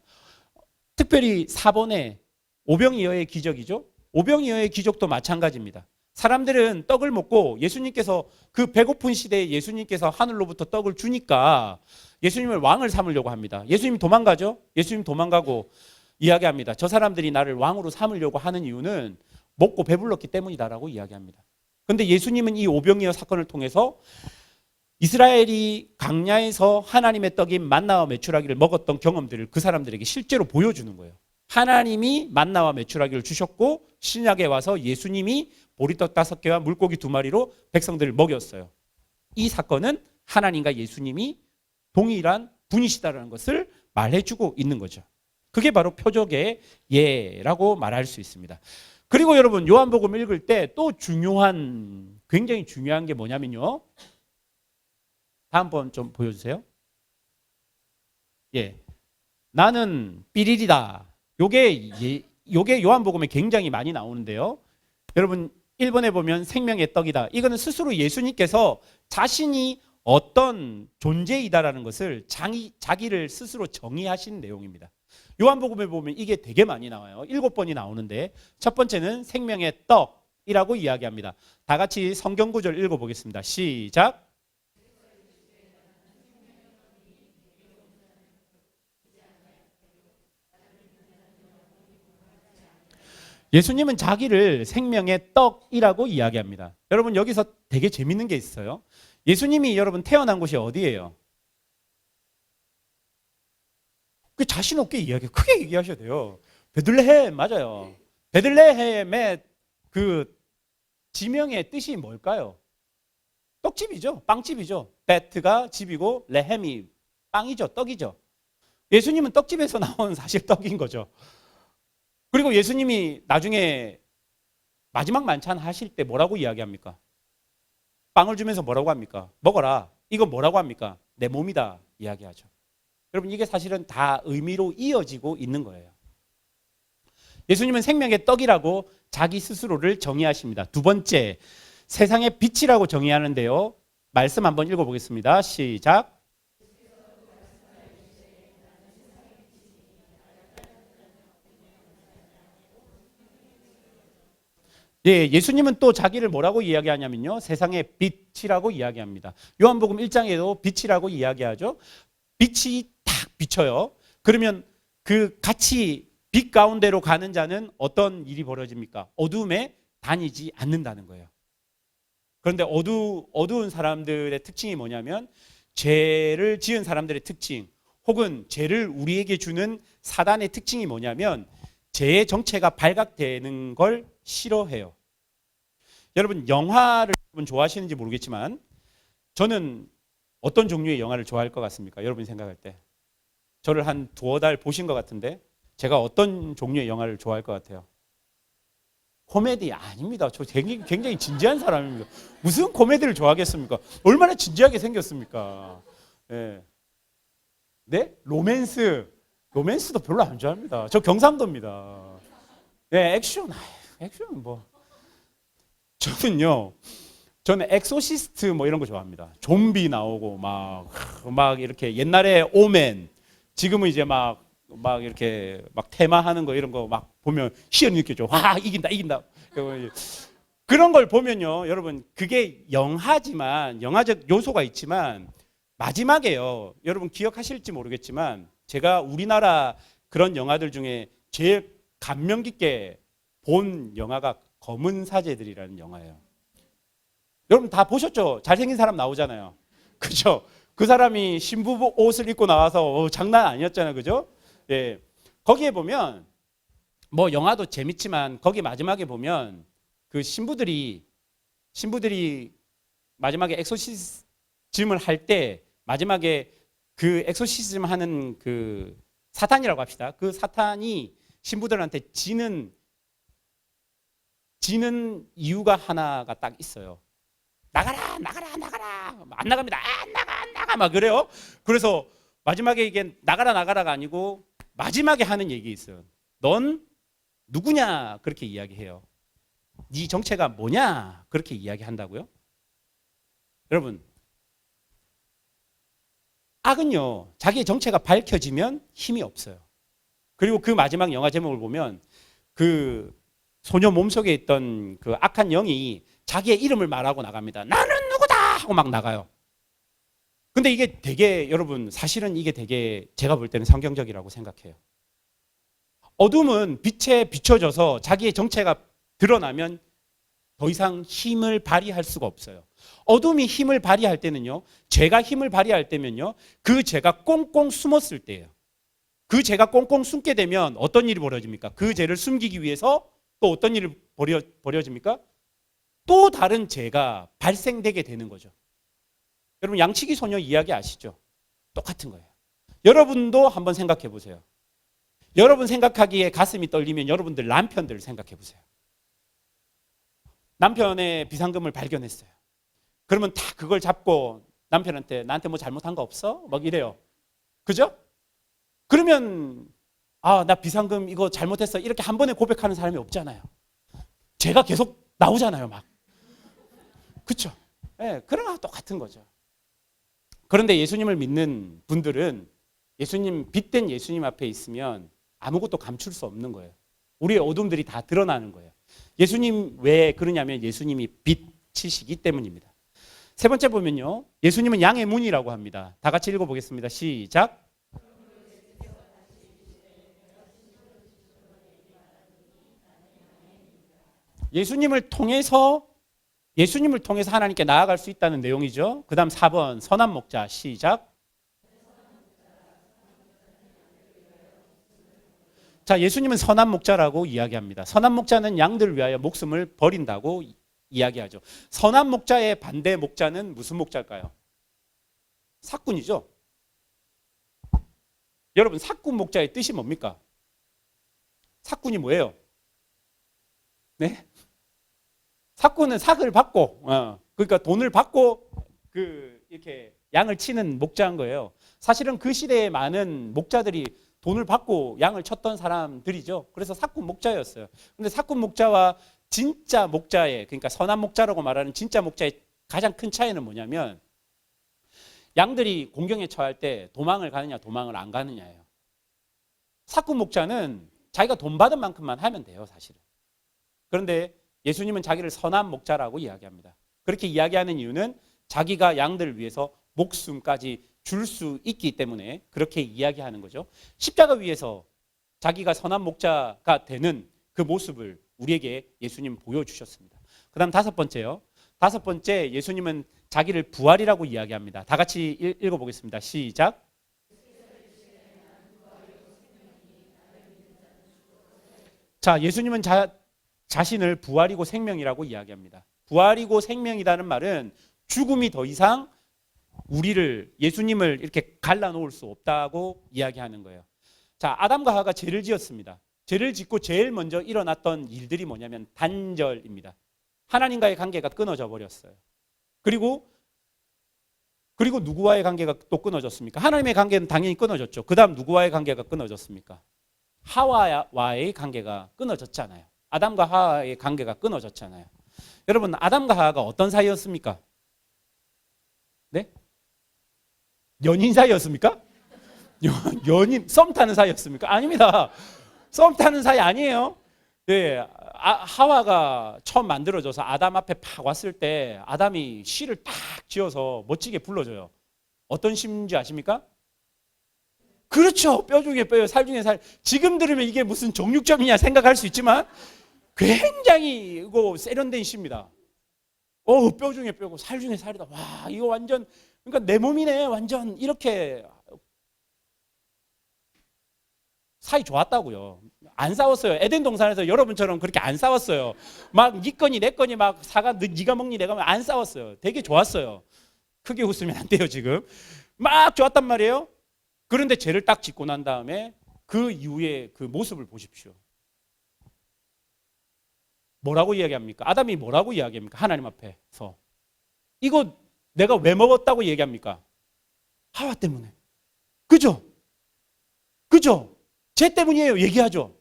특별히 4번에 오병이어의 기적이죠. 오병이어의 기적도 마찬가지입니다. 사람들은 떡을 먹고 예수님께서 그 배고픈 시대에 예수님께서 하늘로부터 떡을 주니까 예수님을 왕을 삼으려고 합니다. 예수님이 도망가죠. 예수님 도망가고 이야기합니다. 저 사람들이 나를 왕으로 삼으려고 하는 이유는 먹고 배불렀기 때문이다라고 이야기합니다. 그런데 예수님은 이 오병이어 사건을 통해서 이스라엘이 광야에서 하나님의 떡인 만나와 메추라기를 먹었던 경험들을 그 사람들에게 실제로 보여주는 거예요. 하나님이 만나와 메추라기를 주셨고 신약에 와서 예수님이 보리떡 5개와 물고기 2마리로 백성들을 먹였어요. 이 사건은 하나님과 예수님이 동일한 분이시다라는 것을 말해주고 있는 거죠. 그게 바로 표적의 예라고 말할 수 있습니다. 그리고 여러분 요한복음 읽을 때 또 굉장히 중요한 게 뭐냐면요. 다음번 좀 보여주세요. 예, 나는 삐리리다. 요게 요한복음에 굉장히 많이 나오는데요. 여러분 1번에 보면 생명의 떡이다. 이거는 스스로 예수님께서 자신이 어떤 존재이다라는 것을 자기를 스스로 정의하신 내용입니다. 요한복음에 보면 이게 되게 많이 나와요. 7번이 나오는데 첫 번째는 생명의 떡이라고 이야기합니다. 다 같이 성경 구절 읽어보겠습니다. 시작. 예수님은 자기를 생명의 떡이라고 이야기합니다. 여러분 여기서 되게 재밌는 게 있어요. 예수님이 여러분 태어난 곳이 어디예요? 그 자신 없게 크게 얘기하셔야 돼요. 베들레헴 맞아요. 베들레헴의 그 지명의 뜻이 뭘까요? 떡집이죠. 빵집이죠. 베트가 집이고 레헴이 빵이죠. 떡이죠. 예수님은 떡집에서 나온 사실 떡인 거죠. 그리고 예수님이 나중에 마지막 만찬 하실 때 뭐라고 이야기합니까? 빵을 주면서 뭐라고 합니까? 먹어라. 이거 뭐라고 합니까? 내 몸이다 이야기하죠. 여러분 이게 사실은 다 의미로 이어지고 있는 거예요. 예수님은 생명의 떡이라고 자기 스스로를 정의하십니다. 두 번째, 세상의 빛이라고 정의하는데요. 말씀 한번 읽어보겠습니다. 시작. 예, 예수님은 또 자기를 뭐라고 이야기하냐면요. 세상의 빛이라고 이야기합니다. 요한복음 1장에도 빛이라고 이야기하죠. 빛이 딱 비쳐요. 그러면 그 같이 빛 가운데로 가는 자는 어떤 일이 벌어집니까? 어둠에 다니지 않는다는 거예요. 그런데 어두운 사람들의 특징이 뭐냐면 죄를 지은 사람들의 특징 혹은 죄를 우리에게 주는 사단의 특징이 뭐냐면 죄의 정체가 발각되는 걸 싫어해요. 여러분 영화를 좋아하시는지 모르겠지만 저는 어떤 종류의 영화를 좋아할 것 같습니까? 여러분이 생각할 때 저를 한 2-3달 보신 것 같은데 제가 어떤 종류의 영화를 좋아할 것 같아요? 코미디 아닙니다. 저 굉장히 진지한 사람입니다. 무슨 코미디를 좋아하겠습니까? 얼마나 진지하게 생겼습니까? 네, 네? 로맨스도 별로 안 좋아합니다. 저 경상도입니다. 네, 액션은 뭐 저는 엑소시스트 뭐 이런 거 좋아합니다. 좀비 나오고 막 이렇게 옛날에 오멘 지금은 이제 막 이렇게 막 테마하는 거 이런 거 막 보면 희열이 느껴져. 와 이긴다. 그런 걸 보면요, 여러분 그게 영화적 요소가 있지만 마지막에요. 여러분 기억하실지 모르겠지만 제가 우리나라 그런 영화들 중에 제일 감명 깊게 본 영화가 검은 사제들이라는 영화예요. 여러분 다 보셨죠? 잘생긴 사람 나오잖아요. 그죠? 그 사람이 신부 옷을 입고 나와서 장난 아니었잖아요. 그죠? 예. 거기에 보면 뭐 영화도 재밌지만 거기 마지막에 보면 그 신부들이 마지막에 엑소시즘을 할 때 마지막에 그 엑소시즘 하는 그 사탄이라고 합시다. 그 사탄이 신부들한테 지는 이유가 하나가 딱 있어요. 나가라. 안 나갑니다. 안 나가. 막 그래요. 그래서 마지막에 이게 나가라가 아니고 마지막에 하는 얘기 있어요. 넌 누구냐? 그렇게 이야기해요. 네 정체가 뭐냐? 그렇게 이야기한다고요? 여러분, 악은요, 자기의 정체가 밝혀지면 힘이 없어요. 그리고 그 마지막 영화 제목을 보면 그 소녀 몸속에 있던 그 악한 영이 자기의 이름을 말하고 나갑니다. 나는 누구다! 하고 막 나가요. 근데 이게 되게 여러분 사실은 이게 되게 제가 볼 때는 성경적이라고 생각해요. 어둠은 빛에 비춰져서 자기의 정체가 드러나면 더 이상 힘을 발휘할 수가 없어요. 어둠이 힘을 발휘할 때는요, 죄가 힘을 발휘할 때면요, 그 죄가 꽁꽁 숨었을 때예요. 그 죄가 꽁꽁 숨게 되면 어떤 일이 벌어집니까? 그 죄를 숨기기 위해서 또 어떤 일이 벌어집니까? 또 다른 죄가 발생되게 되는 거죠. 여러분 양치기 소녀 이야기 아시죠? 똑같은 거예요. 여러분도 한번 생각해 보세요. 여러분 생각하기에 가슴이 떨리면 여러분들 남편들 생각해 보세요. 남편의 비상금을 발견했어요. 그러면 다 그걸 잡고 남편한테 나한테 뭐 잘못한 거 없어? 막 이래요. 그죠? 그러면 나 비상금 이거 잘못했어 이렇게 한 번에 고백하는 사람이 없잖아요. 죄가 계속 나오잖아요 막. 그렇죠? 네, 그런 거랑 똑같은 거죠. 그런데 예수님을 믿는 분들은 예수님, 빛된 예수님 앞에 있으면 아무것도 감출 수 없는 거예요. 우리의 어둠들이 다 드러나는 거예요. 예수님 왜 그러냐면 예수님이 빛이시기 때문입니다. 세 번째 보면요, 예수님은 양의 문이라고 합니다. 다 같이 읽어보겠습니다. 시작. 예수님을 통해서 하나님께 나아갈 수 있다는 내용이죠. 그 다음 4번 선한 목자. 시작. 자, 예수님은 선한 목자라고 이야기합니다. 선한 목자는 양들을 위하여 목숨을 버린다고 이야기하죠. 선한 목자의 반대 목자는 무슨 목자일까요? 사꾼이죠. 여러분 사꾼 목자의 뜻이 뭡니까? 사꾼이 뭐예요? 네? 사꾼은 삭을 받고, 그러니까 돈을 받고 이렇게 양을 치는 목자인 거예요. 사실은 그 시대에 많은 목자들이 돈을 받고 양을 쳤던 사람들이죠. 그래서 사꾼 목자였어요. 근데 사꾼 목자와 진짜 목자의, 그러니까 선한 목자라고 말하는 진짜 목자의 가장 큰 차이는 뭐냐면 양들이 공경에 처할 때 도망을 가느냐 도망을 안 가느냐예요. 사꾼 목자는 자기가 돈 받은 만큼만 하면 돼요, 사실은. 그런데 예수님은 자기를 선한 목자라고 이야기합니다. 그렇게 이야기하는 이유는 자기가 양들을 위해서 목숨까지 줄 수 있기 때문에 그렇게 이야기하는 거죠. 십자가 위에서 자기가 선한 목자가 되는 그 모습을 우리에게 예수님 보여주셨습니다. 그 다음 다섯 번째요. 다섯 번째, 예수님은 자기를 부활이라고 이야기합니다. 다 같이 읽어보겠습니다. 시작. 자, 예수님은 자신을 부활이고 생명이라고 이야기합니다. 부활이고 생명이라는 말은 죽음이 더 이상 예수님을 이렇게 갈라놓을 수 없다고 이야기하는 거예요. 자, 아담과 하와가 죄를 지었습니다. 죄를 짓고 제일 먼저 일어났던 일들이 뭐냐면 단절입니다. 하나님과의 관계가 끊어져 버렸어요. 그리고 누구와의 관계가 또 끊어졌습니까? 하나님의 관계는 당연히 끊어졌죠. 그 다음 누구와의 관계가 끊어졌습니까? 하와와의 관계가 끊어졌잖아요. 아담과 하와의 관계가 끊어졌잖아요. 여러분, 아담과 하와가 어떤 사이였습니까? 네? 연인 사이였습니까? 연인, 썸 타는 사이였습니까? 아닙니다. 썸 타는 사이 아니에요. 네, 하와가 처음 만들어져서 아담 앞에 팍 왔을 때 아담이 시를 딱 지어서 멋지게 불러줘요. 어떤 시인지 아십니까? 그렇죠. 뼈 중에 뼈요, 살 중에 살. 지금 들으면 이게 무슨 정육점이냐 생각할 수 있지만 굉장히 이거 세련된 시입니다. 뼈 중에 뼈고 살 중에 살이다. 와, 이거 완전, 그러니까 내 몸이네. 완전 이렇게 사이 좋았다고요. 안 싸웠어요. 에덴 동산에서 여러분처럼 그렇게 안 싸웠어요. 막 네 거니 내 거니 막 사과 네가 먹니 내가 먹니 안 싸웠어요. 되게 좋았어요. 크게 웃으면 안 돼요 지금. 막 좋았단 말이에요. 그런데 죄를 딱 짓고 난 다음에 그 이후에 그 모습을 보십시오. 뭐라고 이야기합니까? 아담이 뭐라고 이야기합니까? 하나님 앞에서. 이거 내가 왜 먹었다고 얘기합니까? 하와 때문에. 그죠? 그죠? 죄 때문이에요. 얘기하죠.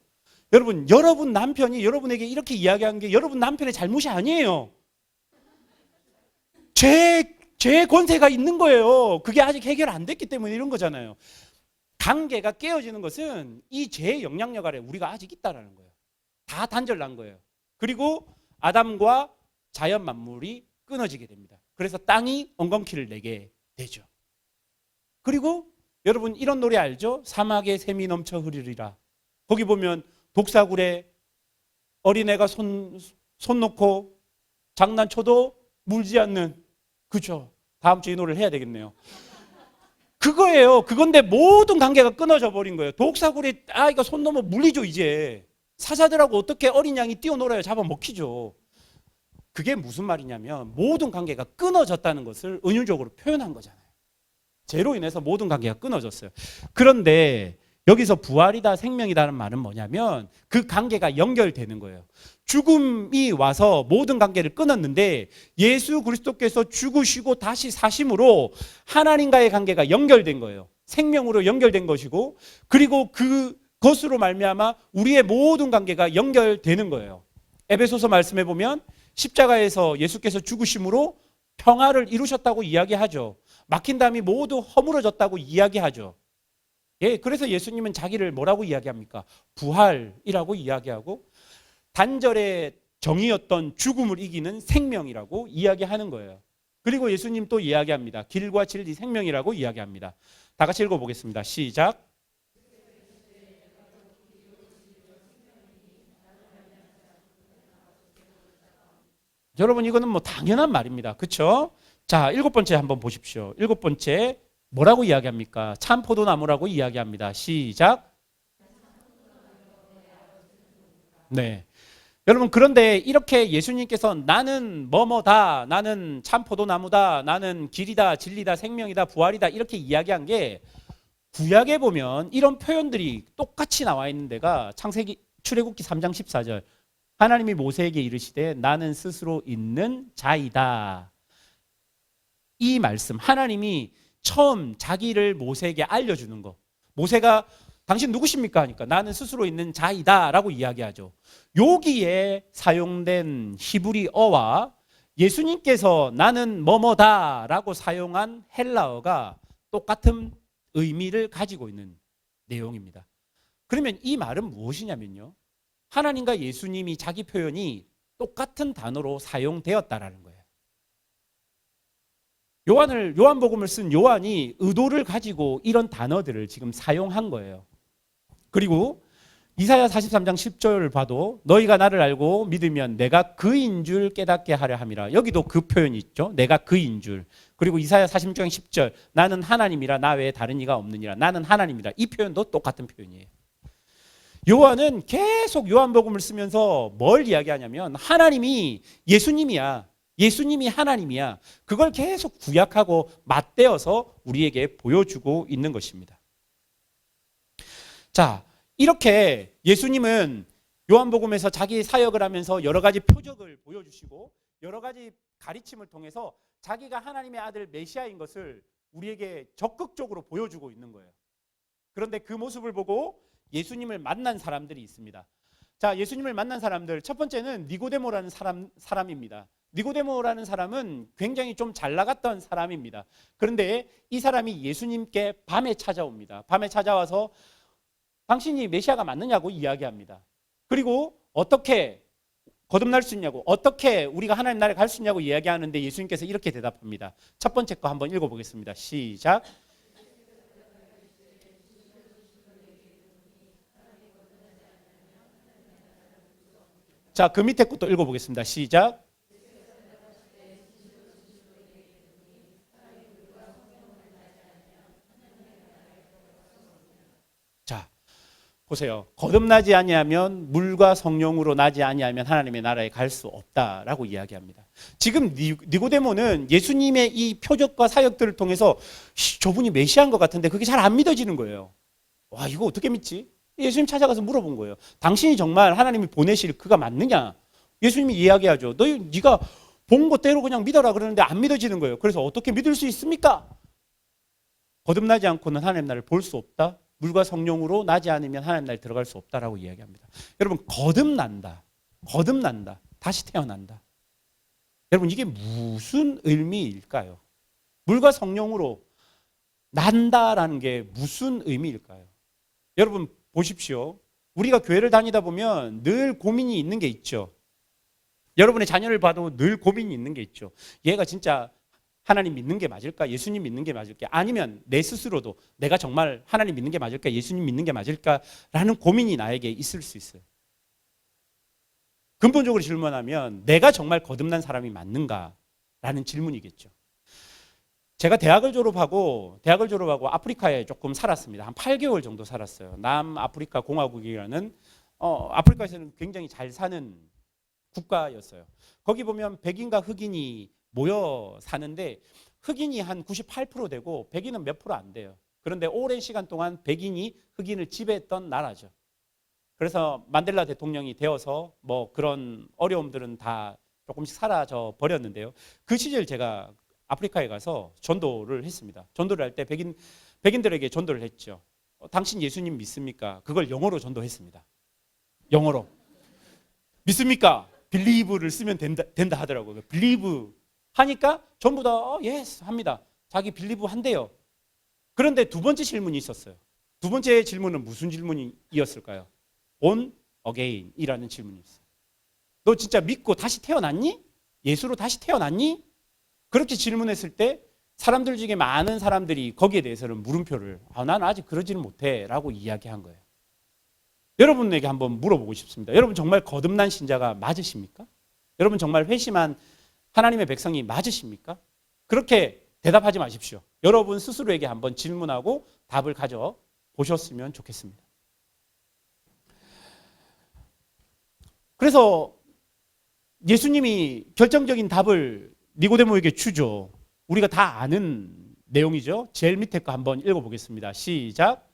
여러분 남편이 여러분에게 이렇게 이야기한 게 여러분 남편의 잘못이 아니에요. 죄의 권세가 있는 거예요. 그게 아직 해결 안 됐기 때문에 이런 거잖아요. 관계가 깨어지는 것은 이 죄의 영향력 아래 우리가 아직 있다라는 거예요. 다 단절난 거예요. 그리고 아담과 자연 만물이 끊어지게 됩니다. 그래서 땅이 엉겅퀴를 내게 되죠. 그리고 여러분 이런 노래 알죠? 사막에 샘이 넘쳐 흐르리라. 거기 보면 독사굴에 어린애가 손 놓고 장난쳐도 물지 않는, 그죠? 다음 주에 이 노래를 해야 되겠네요. 그거예요. 그건데 모든 관계가 끊어져 버린 거예요. 독사굴에 아이가 손 넘어 물리죠 이제. 사자들하고 어떻게 어린 양이 뛰어놀아요? 잡아먹히죠. 그게 무슨 말이냐면 모든 관계가 끊어졌다는 것을 은유적으로 표현한 거잖아요. 죄로 인해서 모든 관계가 끊어졌어요. 그런데 여기서 부활이다, 생명이다는 말은 뭐냐면 그 관계가 연결되는 거예요. 죽음이 와서 모든 관계를 끊었는데 예수 그리스도께서 죽으시고 다시 사심으로 하나님과의 관계가 연결된 거예요. 생명으로 연결된 것이고, 그리고 그것으로 말미암아 우리의 모든 관계가 연결되는 거예요. 에베소서 말씀해 보면 십자가에서 예수께서 죽으심으로 평화를 이루셨다고 이야기하죠. 막힌 담이 모두 허물어졌다고 이야기하죠. 예, 그래서 예수님은 자기를 뭐라고 이야기합니까? 부활이라고 이야기하고, 단절의 정의였던 죽음을 이기는 생명이라고 이야기하는 거예요. 그리고 예수님 또 이야기합니다. 길과 진리 생명이라고 이야기합니다. 다 같이 읽어보겠습니다. 시작. 여러분, 이거는 뭐 당연한 말입니다. 그렇죠? 자, 7번째 한번 보십시오. 7번째 뭐라고 이야기합니까? 참 포도나무라고 이야기합니다. 시작. 네. 여러분, 그런데 이렇게 예수님께서 나는 뭐뭐다, 나는 참 포도나무다, 나는 길이다, 진리다, 생명이다, 부활이다 이렇게 이야기한 게, 구약에 보면 이런 표현들이 똑같이 나와 있는 데가 출애굽기 3장 14절. 하나님이 모세에게 이르시되 나는 스스로 있는 자이다. 이 말씀, 하나님이 처음 자기를 모세에게 알려주는 거. 모세가 당신 누구십니까? 하니까 나는 스스로 있는 자이다 라고 이야기하죠. 여기에 사용된 히브리어와 예수님께서 나는 뭐뭐다 라고 사용한 헬라어가 똑같은 의미를 가지고 있는 내용입니다. 그러면 이 말은 무엇이냐면요, 하나님과 예수님이 자기 표현이 똑같은 단어로 사용되었다라는 거예요. 요한복음을 쓴 요한이 의도를 가지고 이런 단어들을 지금 사용한 거예요. 그리고 이사야 43장 10절을 봐도 너희가 나를 알고 믿으면 내가 그인 줄 깨닫게 하려 함이라. 여기도 그 표현이 있죠. 내가 그인 줄. 그리고 이사야 46장 10절 나는 하나님이라 나 외에 다른 이가 없느니라. 나는 하나님이라. 이 표현도 똑같은 표현이에요. 요한은 계속 요한복음을 쓰면서 뭘 이야기하냐면 하나님이 예수님이야. 예수님이 하나님이야. 그걸 계속 구약하고 맞대어서 우리에게 보여주고 있는 것입니다. 자, 이렇게 예수님은 요한복음에서 자기 사역을 하면서 여러 가지 표적을 보여주시고 여러 가지 가르침을 통해서 자기가 하나님의 아들 메시아인 것을 우리에게 적극적으로 보여주고 있는 거예요. 그런데 그 모습을 보고 예수님을 만난 사람들이 있습니다. 자, 예수님을 만난 사람들, 첫 번째는 니고데모라는 사람입니다. 니고데모라는 사람은 굉장히 좀 잘 나갔던 사람입니다. 그런데 이 사람이 예수님께 밤에 찾아옵니다. 밤에 찾아와서 당신이 메시아가 맞느냐고 이야기합니다. 그리고 어떻게 거듭날 수 있냐고, 어떻게 우리가 하나님 나라에 갈 수 있냐고 이야기하는데 예수님께서 이렇게 대답합니다. 첫 번째 거 한번 읽어보겠습니다. 시작. 자, 그 밑에 것도 읽어보겠습니다. 시작. 자, 보세요. 거듭나지 아니하면 물과 성령으로 나지 아니하면 하나님의 나라에 갈 수 없다라고 이야기합니다. 지금 니고데모는 예수님의 이 표적과 사역들을 통해서 저분이 메시아인 것 같은데 그게 잘 안 믿어지는 거예요. 와, 이거 어떻게 믿지? 예수님 찾아가서 물어본 거예요. 당신이 정말 하나님이 보내실 그가 맞느냐? 예수님이 이야기하죠. 네가 본 것대로 그냥 믿어라 그러는데 안 믿어지는 거예요. 그래서 어떻게 믿을 수 있습니까? 거듭나지 않고는 하나님 나라를 볼 수 없다. 물과 성령으로 나지 않으면 하나님 나라에 들어갈 수 없다라고 이야기합니다. 여러분, 거듭난다. 다시 태어난다. 여러분, 이게 무슨 의미일까요? 물과 성령으로 난다라는 게 무슨 의미일까요? 여러분 보십시오. 우리가 교회를 다니다 보면 늘 고민이 있는 게 있죠. 여러분의 자녀를 봐도 늘 고민이 있는 게 있죠. 얘가 진짜 하나님 믿는 게 맞을까? 예수님 믿는 게 맞을까? 아니면 내 스스로도 내가 정말 하나님 믿는 게 맞을까? 예수님 믿는 게 맞을까? 라는 고민이 나에게 있을 수 있어요. 근본적으로 질문하면 내가 정말 거듭난 사람이 맞는가? 라는 질문이겠죠. 제가 대학을 졸업하고 아프리카에 조금 살았습니다. 한 8개월 정도 살았어요. 남아프리카 공화국이라는 아프리카에서는 굉장히 잘 사는 국가였어요. 거기 보면 백인과 흑인이 모여 사는데 흑인이 한 98% 되고 백인은 몇 프로 안 돼요. 그런데 오랜 시간 동안 백인이 흑인을 지배했던 나라죠. 그래서 만델라 대통령이 되어서 뭐 그런 어려움들은 다 조금씩 사라져 버렸는데요. 그 시절 제가 아프리카에 가서 전도를 했습니다. 전도를 할 때 백인들에게 전도를 했죠. 당신 예수님 믿습니까? 그걸 영어로 전도했습니다. 영어로. 믿습니까? believe를 쓰면 된다 하더라고요. believe 하니까 전부 다 yes 합니다. 자기 believe 한대요. 그런데 두 번째 질문이 있었어요. 두 번째 질문은 무슨 질문이었을까요? born again 이라는 질문이었어요. 너 진짜 믿고 다시 태어났니? 예수로 다시 태어났니? 그렇게 질문했을 때 사람들 중에 많은 사람들이 거기에 대해서는 물음표를 난 아직 그러지는 못해 라고 이야기한 거예요. 여러분에게 한번 물어보고 싶습니다. 여러분 정말 거듭난 신자가 맞으십니까? 여러분 정말 회심한 하나님의 백성이 맞으십니까? 그렇게 대답하지 마십시오. 여러분 스스로에게 한번 질문하고 답을 가져 보셨으면 좋겠습니다. 그래서 예수님이 결정적인 답을 니고데모에게 주죠. 우리가 다 아는 내용이죠. 제일 밑에 거 한번 읽어보겠습니다. 시작.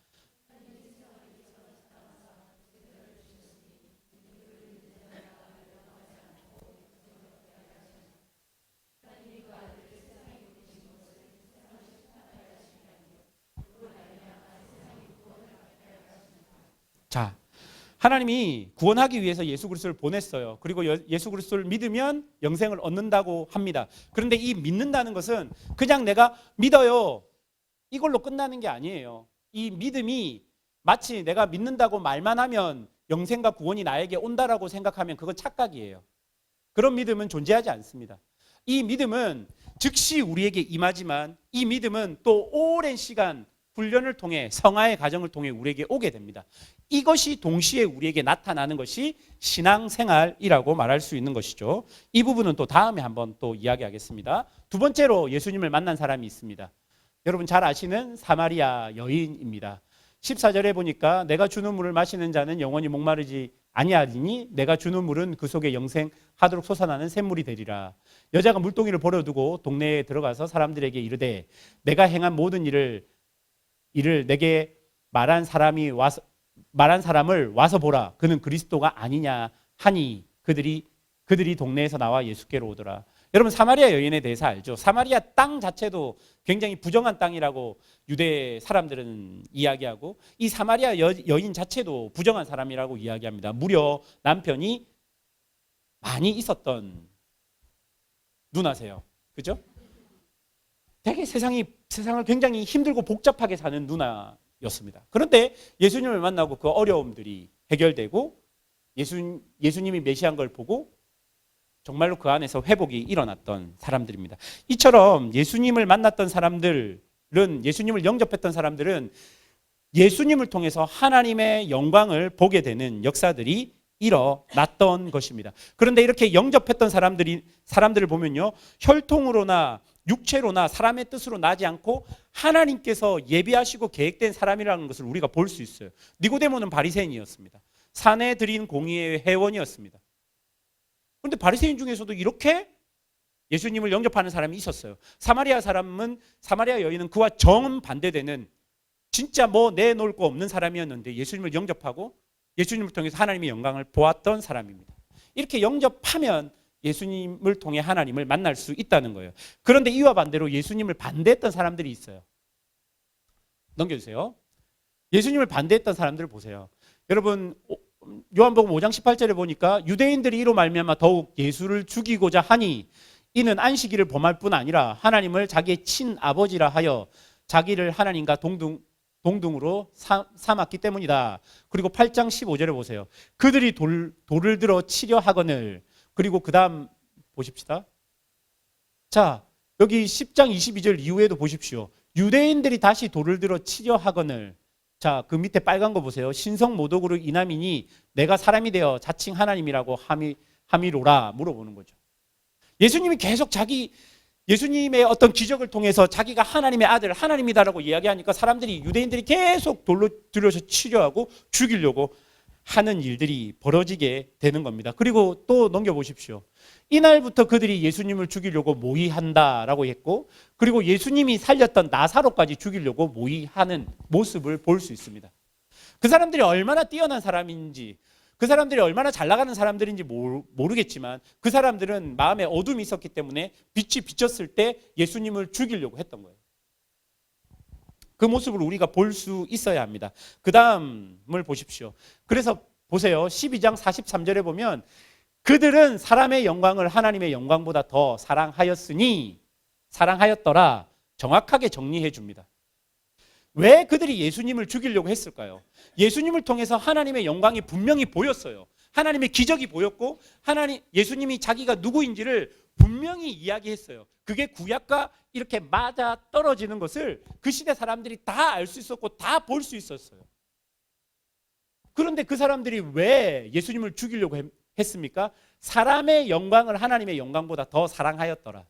자, 하나님이 구원하기 위해서 예수 그리스도를 보냈어요. 그리고 예수 그리스도를 믿으면 영생을 얻는다고 합니다. 그런데 이 믿는다는 것은 그냥 내가 믿어요. 이걸로 끝나는 게 아니에요. 이 믿음이 마치 내가 믿는다고 말만 하면 영생과 구원이 나에게 온다라고 생각하면 그건 착각이에요. 그런 믿음은 존재하지 않습니다. 이 믿음은 즉시 우리에게 임하지만 이 믿음은 또 오랜 시간 훈련을 통해 성화의 과정을 통해 우리에게 오게 됩니다. 이것이 동시에 우리에게 나타나는 것이 신앙생활이라고 말할 수 있는 것이죠. 이 부분은 또 다음에 한번 또 이야기하겠습니다. 두 번째로 예수님을 만난 사람이 있습니다. 여러분 잘 아시는 사마리아 여인입니다. 14절에 보니까 내가 주는 물을 마시는 자는 영원히 목마르지 아니하리니 내가 주는 물은 그 속에 영생하도록 솟아나는 샘물이 되리라. 여자가 물동이를 버려두고 동네에 들어가서 사람들에게 이르되 내가 행한 모든 일을 내게 말한 사람을 와서 보라. 그는 그리스도가 아니냐 하니 그들이 동네에서 나와 예수께로 오더라. 여러분 사마리아 여인에 대해서 알죠? 사마리아 땅 자체도 굉장히 부정한 땅이라고 유대 사람들은 이야기하고 이 사마리아 여인 자체도 부정한 사람이라고 이야기합니다. 무려 남편이 많이 있었던 누나세요. 그죠? 되게 세상을 굉장히 힘들고 복잡하게 사는 누나였습니다. 그런데 예수님을 만나고 그 어려움들이 해결되고 예수님이 메시아인 걸 보고 정말로 그 안에서 회복이 일어났던 사람들입니다. 이처럼 예수님을 만났던 사람들은 예수님을 영접했던 사람들은 예수님을 통해서 하나님의 영광을 보게 되는 역사들이 일어났던 것입니다. 그런데 이렇게 영접했던 사람들을 보면요, 혈통으로나 육체로나 사람의 뜻으로 나지 않고 하나님께서 예비하시고 계획된 사람이라는 것을 우리가 볼 수 있어요. 니고데모는 바리새인이었습니다. 산에 들인 공의의 회원이었습니다. 그런데 바리새인 중에서도 이렇게 예수님을 영접하는 사람이 있었어요. 사마리아 여인은 그와 정반대되는 진짜 뭐 내놓을 거 없는 사람이었는데 예수님을 영접하고 예수님을 통해서 하나님의 영광을 보았던 사람입니다. 이렇게 영접하면 예수님을 통해 하나님을 만날 수 있다는 거예요. 그런데 이와 반대로 예수님을 반대했던 사람들이 있어요. 넘겨주세요. 예수님을 반대했던 사람들을 보세요. 여러분 요한복음 5장 18절에 보니까 유대인들이 이로 말미암아 더욱 예수를 죽이고자 하니 이는 안식일을 범할 뿐 아니라 하나님을 자기의 친아버지라 하여 자기를 하나님과 동등으로 삼았기 때문이다. 그리고 8장 15절에 보세요. 그들이 돌을 들어 치려 하거늘. 그리고 그 다음 보십시다. 자, 여기 10장 22절 이후에도 보십시오. 유대인들이 다시 돌을 들어 치려 하거늘. 자, 그 밑에 빨간 거 보세요. 신성 모독으로 인함이니 내가 사람이 되어 자칭 하나님이라고 함이로라 물어보는 거죠. 예수님이 계속 예수님의 어떤 기적을 통해서 자기가 하나님의 아들, 하나님이다라고 이야기하니까 유대인들이 계속 돌로 들여서 치려하고 죽이려고 하는 일들이 벌어지게 되는 겁니다. 그리고 또 넘겨보십시오. 이날부터 그들이 예수님을 죽이려고 모의한다라고 했고, 그리고 예수님이 살렸던 나사로까지 죽이려고 모의하는 모습을 볼 수 있습니다. 그 사람들이 얼마나 뛰어난 사람인지, 그 사람들이 얼마나 잘 나가는 사람들인지 모르겠지만 그 사람들은 마음에 어둠이 있었기 때문에 빛이 비쳤을 때 예수님을 죽이려고 했던 거예요. 그 모습을 우리가 볼 수 있어야 합니다. 그 다음을 보십시오. 그래서 보세요. 12장 43절에 보면 그들은 사람의 영광을 하나님의 영광보다 더 사랑하였더라. 정확하게 정리해 줍니다. 왜 그들이 예수님을 죽이려고 했을까요? 예수님을 통해서 하나님의 영광이 분명히 보였어요. 하나님의 기적이 보였고 예수님이 자기가 누구인지를 분명히 이야기했어요. 그게 구약과 이렇게 맞아 떨어지는 것을 그 시대 사람들이 다 알 수 있었고 다 볼 수 있었어요. 그런데 그 사람들이 왜 예수님을 죽이려고 했습니까? 사람의 영광을 하나님의 영광보다 더 사랑하였더라.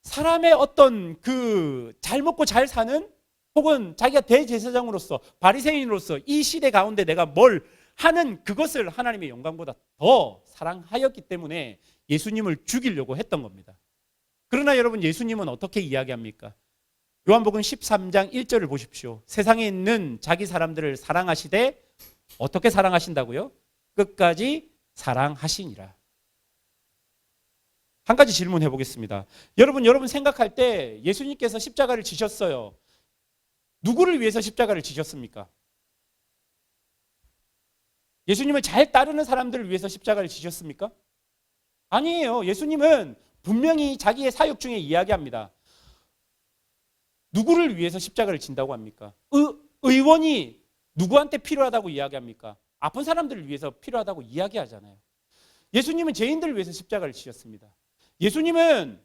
사람의 어떤 그 잘 먹고 잘 사는 혹은 자기가 대제사장으로서 바리새인으로서 이 시대 가운데 내가 뭘 하는 그것을 하나님의 영광보다 더 사랑하였기 때문에 예수님을 죽이려고 했던 겁니다. 그러나 여러분, 예수님은 어떻게 이야기합니까? 요한복음 13장 1절을 보십시오. 세상에 있는 자기 사람들을 사랑하시되 어떻게 사랑하신다고요? 끝까지 사랑하시니라. 한 가지 질문해 보겠습니다. 여러분 생각할 때 예수님께서 십자가를 지셨어요. 누구를 위해서 십자가를 지셨습니까? 예수님을 잘 따르는 사람들을 위해서 십자가를 지셨습니까? 아니에요. 예수님은 분명히 자기의 사역 중에 이야기합니다. 누구를 위해서 십자가를 진다고 합니까? 의원이 누구한테 필요하다고 이야기합니까? 아픈 사람들을 위해서 필요하다고 이야기하잖아요. 예수님은 죄인들을 위해서 십자가를 지셨습니다. 예수님은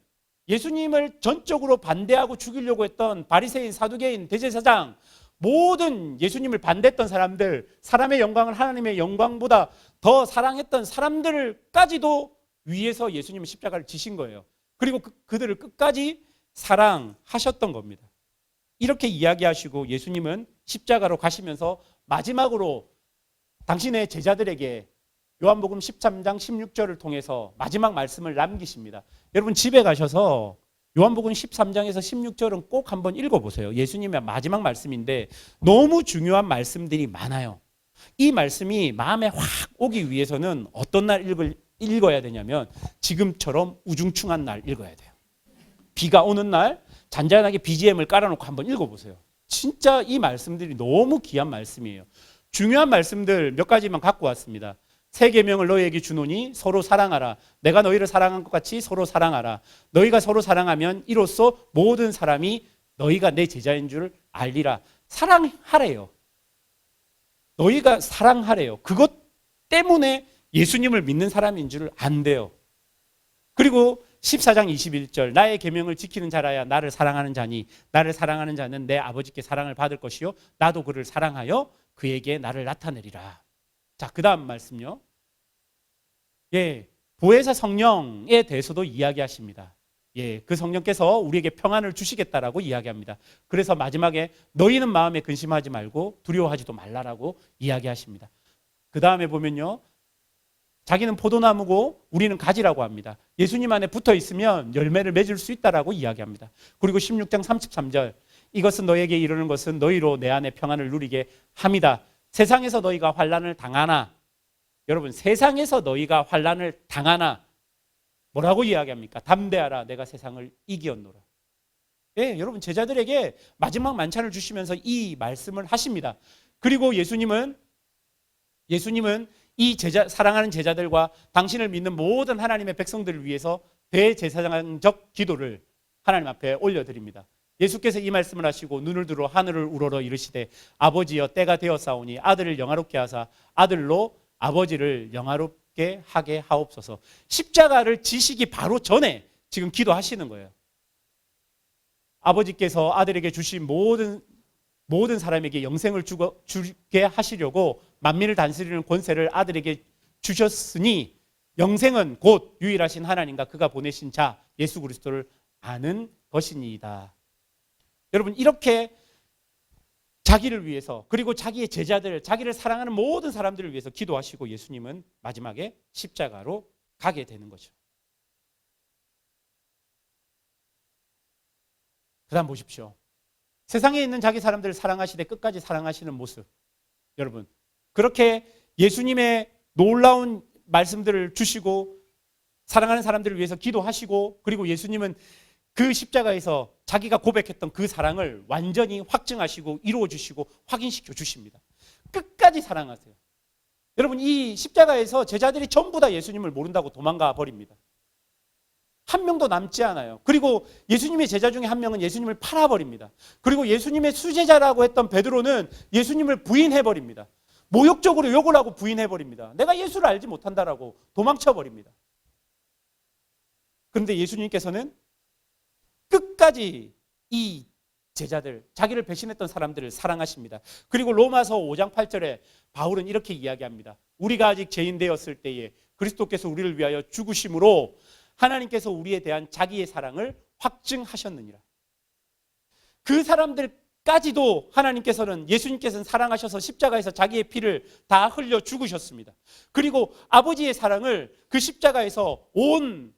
예수님을 전적으로 반대하고 죽이려고 했던 바리새인, 사두개인, 대제사장, 모든 예수님을 반대했던 사람들, 사람의 영광을 하나님의 영광보다 더 사랑했던 사람들까지도 위해서 예수님은 십자가를 지신 거예요. 그리고 그들을 끝까지 사랑하셨던 겁니다. 이렇게 이야기하시고 예수님은 십자가로 가시면서 마지막으로 당신의 제자들에게 요한복음 13장 16절을 통해서 마지막 말씀을 남기십니다. 여러분 집에 가셔서 요한복음 13장에서 16절은 꼭 한번 읽어보세요. 예수님의 마지막 말씀인데 너무 중요한 말씀들이 많아요. 이 말씀이 마음에 확 오기 위해서는 어떤 날 읽어야 되냐면 지금처럼 우중충한 날 읽어야 돼요. 비가 오는 날 잔잔하게 BGM을 깔아놓고 한번 읽어보세요. 진짜 이 말씀들이 너무 귀한 말씀이에요. 중요한 말씀들 몇 가지만 갖고 왔습니다. 새 계명을 너희에게 주노니 서로 사랑하라. 내가 너희를 사랑한 것 같이 서로 사랑하라. 너희가 서로 사랑하면 이로써 모든 사람이 너희가 내 제자인 줄 알리라. 사랑하래요. 너희가 사랑하래요. 그것 때문에 예수님을 믿는 사람인 줄 안돼요. 그리고 14장 21절 나의 계명을 지키는 자라야 나를 사랑하는 자니 나를 사랑하는 자는 내 아버지께 사랑을 받을 것이요 나도 그를 사랑하여 그에게 나를 나타내리라. 자, 그 다음 말씀요. 예, 보혜사 성령에 대해서도 이야기하십니다. 예, 그 성령께서 우리에게 평안을 주시겠다라고 이야기합니다. 그래서 마지막에 너희는 마음에 근심하지 말고 두려워하지도 말라라고 이야기하십니다. 그 다음에 보면요. 자기는 포도나무고 우리는 가지라고 합니다. 예수님 안에 붙어 있으면 열매를 맺을 수 있다라고 이야기합니다. 그리고 16장 33절 이것은 너에게 이르는 것은 너희로 내 안에 평안을 누리게 함이다. 세상에서 너희가 환난을 당하나 여러분 세상에서 너희가 환난을 당하나 뭐라고 이야기합니까? 담대하라 내가 세상을 이기었노라. 예, 여러분 제자들에게 마지막 만찬을 주시면서 이 말씀을 하십니다. 그리고 예수님은 이 사랑하는 제자들과 당신을 믿는 모든 하나님의 백성들을 위해서 대제사장적 기도를 하나님 앞에 올려드립니다. 예수께서 이 말씀을 하시고 눈을 들어 하늘을 우러러 이르시되 아버지여 때가 되었사오니 아들을 영화롭게 하사 아들로 아버지를 영화롭게 하게 하옵소서. 십자가를 지시기 바로 전에 지금 기도하시는 거예요. 아버지께서 아들에게 주신 모든 사람에게 영생을 주게 하시려고 만민을 다스리는 권세를 아들에게 주셨으니 영생은 곧 유일하신 하나님과 그가 보내신 자 예수 그리스도를 아는 것이니이다. 여러분 이렇게 자기를 위해서, 그리고 자기의 제자들, 자기를 사랑하는 모든 사람들을 위해서 기도하시고 예수님은 마지막에 십자가로 가게 되는 거죠. 그다음 보십시오. 세상에 있는 자기 사람들을 사랑하시되 끝까지 사랑하시는 모습. 여러분, 그렇게 예수님의 놀라운 말씀들을 주시고 사랑하는 사람들을 위해서 기도하시고, 그리고 예수님은 그 십자가에서 자기가 고백했던 그 사랑을 완전히 확증하시고 이루어 주시고 확인시켜 주십니다. 끝까지 사랑하세요. 여러분, 이 십자가에서 제자들이 전부 다 예수님을 모른다고 도망가 버립니다. 한 명도 남지 않아요. 그리고 예수님의 제자 중에 한 명은 예수님을 팔아버립니다. 그리고 예수님의 수제자라고 했던 베드로는 예수님을 부인해버립니다. 모욕적으로 욕을 하고 부인해버립니다. 내가 예수를 알지 못한다라고 도망쳐버립니다. 그런데 예수님께서는 끝까지 이 제자들, 자기를 배신했던 사람들을 사랑하십니다. 그리고 로마서 5장 8절에 바울은 이렇게 이야기합니다. 우리가 아직 죄인 되었을 때에 그리스도께서 우리를 위하여 죽으심으로 하나님께서 우리에 대한 자기의 사랑을 확증하셨느니라. 그 사람들까지도 하나님께서는, 예수님께서는 사랑하셔서 십자가에서 자기의 피를 다 흘려 죽으셨습니다. 그리고 아버지의 사랑을 그 십자가에서 온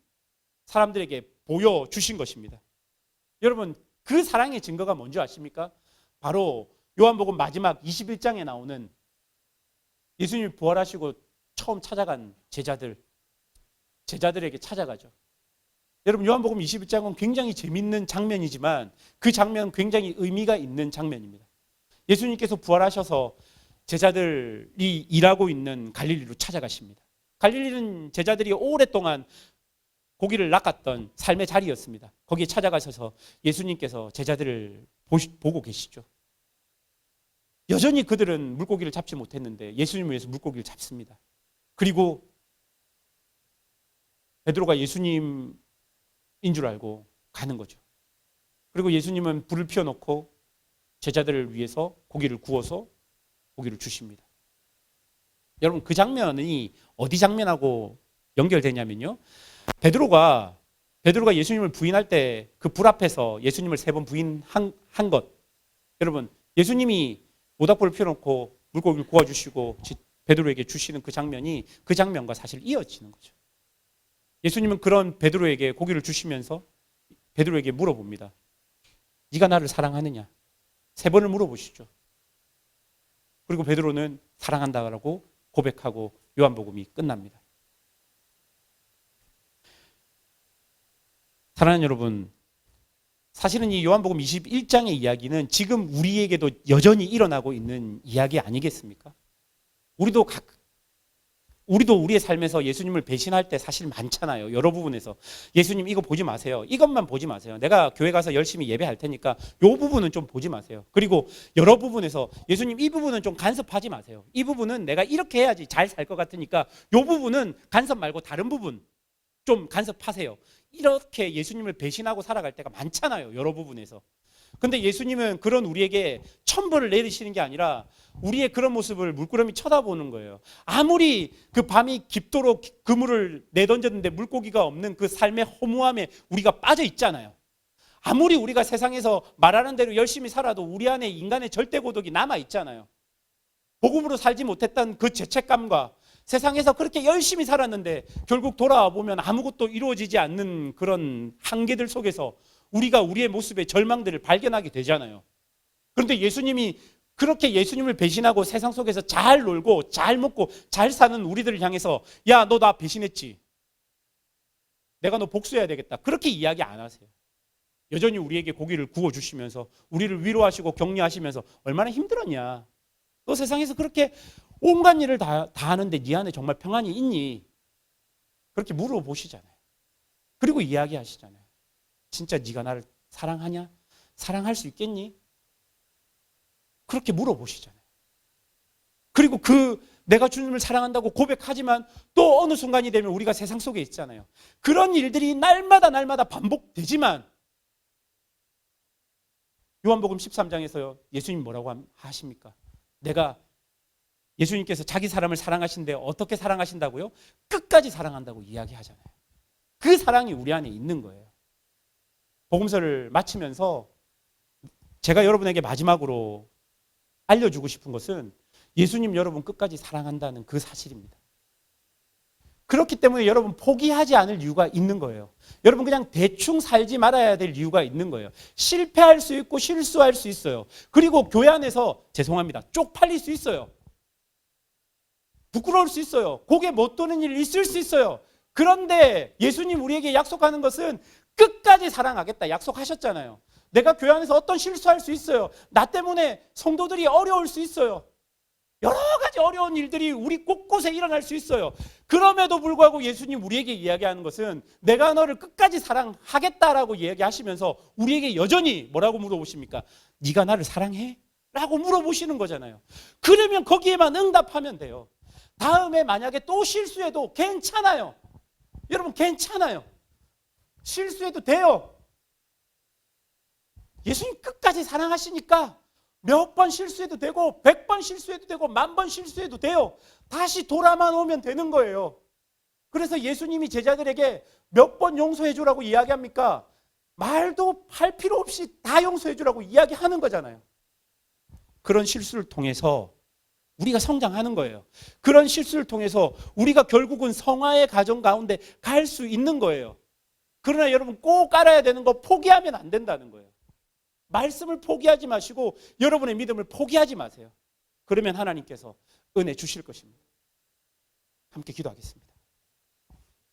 사람들에게 보여주신 것입니다. 여러분, 그 사랑의 증거가 뭔지 아십니까? 바로 요한복음 마지막 21장에 나오는 예수님이 부활하시고 처음 찾아간 제자들에게 찾아가죠. 여러분, 요한복음 21장은 굉장히 재밌는 장면이지만 그 장면은 굉장히 의미가 있는 장면입니다. 예수님께서 부활하셔서 제자들이 일하고 있는 갈릴리로 찾아가십니다. 갈릴리는 제자들이 오랫동안 고기를 낚았던 삶의 자리였습니다. 거기에 찾아가셔서 예수님께서 제자들을 보고 계시죠. 여전히 그들은 물고기를 잡지 못했는데 예수님을 위해서 물고기를 잡습니다. 그리고 베드로가 예수님인 줄 알고 가는 거죠. 그리고 예수님은 불을 피워놓고 제자들을 위해서 고기를 구워서 고기를 주십니다. 여러분, 그 장면이 어디 장면하고 연결되냐면요, 베드로가 예수님을 부인할 때 그 불 앞에서 예수님을 3번 부인한 것, 여러분, 예수님이 모닥불을 피워놓고 물고기를 구워주시고 베드로에게 주시는 그 장면이 그 장면과 사실 이어지는 거죠. 예수님은 그런 베드로에게 고기를 주시면서 베드로에게 물어봅니다. 네가 나를 사랑하느냐? 3번을 물어보시죠. 그리고 베드로는 사랑한다라고 고백하고 요한복음이 끝납니다. 사랑하는 여러분, 사실은 이 요한복음 21장의 이야기는 지금 우리에게도 여전히 일어나고 있는 이야기 아니겠습니까? 우리도 우리의 삶에서 예수님을 배신할 때 사실 많잖아요. 여러 부분에서. 예수님 이거 보지 마세요. 이것만 보지 마세요. 내가 교회 가서 열심히 예배할 테니까 이 부분은 좀 보지 마세요. 그리고 여러 부분에서 예수님 이 부분은 좀 간섭하지 마세요. 이 부분은 내가 이렇게 해야지 잘 살 것 같으니까 이 부분은 간섭 말고 다른 부분 좀 간섭하세요. 이렇게 예수님을 배신하고 살아갈 때가 많잖아요. 여러 부분에서. 근데 예수님은 그런 우리에게 천벌을 내리시는 게 아니라 우리의 그런 모습을 물끄러미 쳐다보는 거예요. 아무리 그 밤이 깊도록 그물을 내던졌는데 물고기가 없는 그 삶의 허무함에 우리가 빠져 있잖아요. 아무리 우리가 세상에서 말하는 대로 열심히 살아도 우리 안에 인간의 절대 고독이 남아 있잖아요. 복음으로 살지 못했던 그 죄책감과 세상에서 그렇게 열심히 살았는데 결국 돌아와 보면 아무것도 이루어지지 않는 그런 한계들 속에서 우리가 우리의 모습의 절망들을 발견하게 되잖아요. 그런데 예수님이 그렇게 예수님을 배신하고 세상 속에서 잘 놀고 잘 먹고 잘 사는 우리들을 향해서 야, 너 나 배신했지? 내가 너 복수해야 되겠다. 그렇게 이야기 안 하세요. 여전히 우리에게 고기를 구워주시면서 우리를 위로하시고 격려하시면서 얼마나 힘들었냐. 너 세상에서 그렇게 온갖 일을 다 하는데 네 안에 정말 평안이 있니? 그렇게 물어보시잖아요. 그리고 이야기하시잖아요. 진짜 네가 나를 사랑하냐? 사랑할 수 있겠니? 그렇게 물어보시잖아요. 그리고 내가 주님을 사랑한다고 고백하지만 또 어느 순간이 되면 우리가 세상 속에 있잖아요. 그런 일들이 날마다 반복되지만 요한복음 13장에서 예수님 뭐라고 하십니까? 예수님께서 자기 사람을 사랑하신데 어떻게 사랑하신다고요? 끝까지 사랑한다고 이야기하잖아요. 그 사랑이 우리 안에 있는 거예요. 복음서를 마치면서 제가 여러분에게 마지막으로 알려주고 싶은 것은 예수님 여러분 끝까지 사랑한다는 그 사실입니다. 그렇기 때문에 여러분 포기하지 않을 이유가 있는 거예요. 여러분 그냥 대충 살지 말아야 될 이유가 있는 거예요. 실패할 수 있고 실수할 수 있어요. 그리고 교회 안에서 죄송합니다. 쪽팔릴 수 있어요. 부끄러울 수 있어요. 고개 못 도는 일 있을 수 있어요. 그런데 예수님 우리에게 약속하는 것은 끝까지 사랑하겠다 약속하셨잖아요. 내가 교회 안에서 어떤 실수할 수 있어요. 나 때문에 성도들이 어려울 수 있어요. 여러 가지 어려운 일들이 우리 곳곳에 일어날 수 있어요. 그럼에도 불구하고 예수님 우리에게 이야기하는 것은 내가 너를 끝까지 사랑하겠다라고 이야기하시면서 우리에게 여전히 뭐라고 물어보십니까? 네가 나를 사랑해? 라고 물어보시는 거잖아요. 그러면 거기에만 응답하면 돼요. 다음에 만약에 또 실수해도 괜찮아요. 여러분 괜찮아요. 실수해도 돼요. 예수님 끝까지 사랑하시니까 몇 번 실수해도 되고 100번 실수해도 되고 10,000번 실수해도 돼요. 다시 돌아만 오면 되는 거예요. 그래서 예수님이 제자들에게 몇 번 용서해 주라고 이야기합니까? 말도 할 필요 없이 다 용서해 주라고 이야기하는 거잖아요. 그런 실수를 통해서 우리가 성장하는 거예요. 그런 실수를 통해서 우리가 결국은 성화의 가정 가운데 갈 수 있는 거예요. 그러나 여러분 꼭 알아야 되는 거 포기하면 안 된다는 거예요. 말씀을 포기하지 마시고 여러분의 믿음을 포기하지 마세요. 그러면 하나님께서 은혜 주실 것입니다. 함께 기도하겠습니다.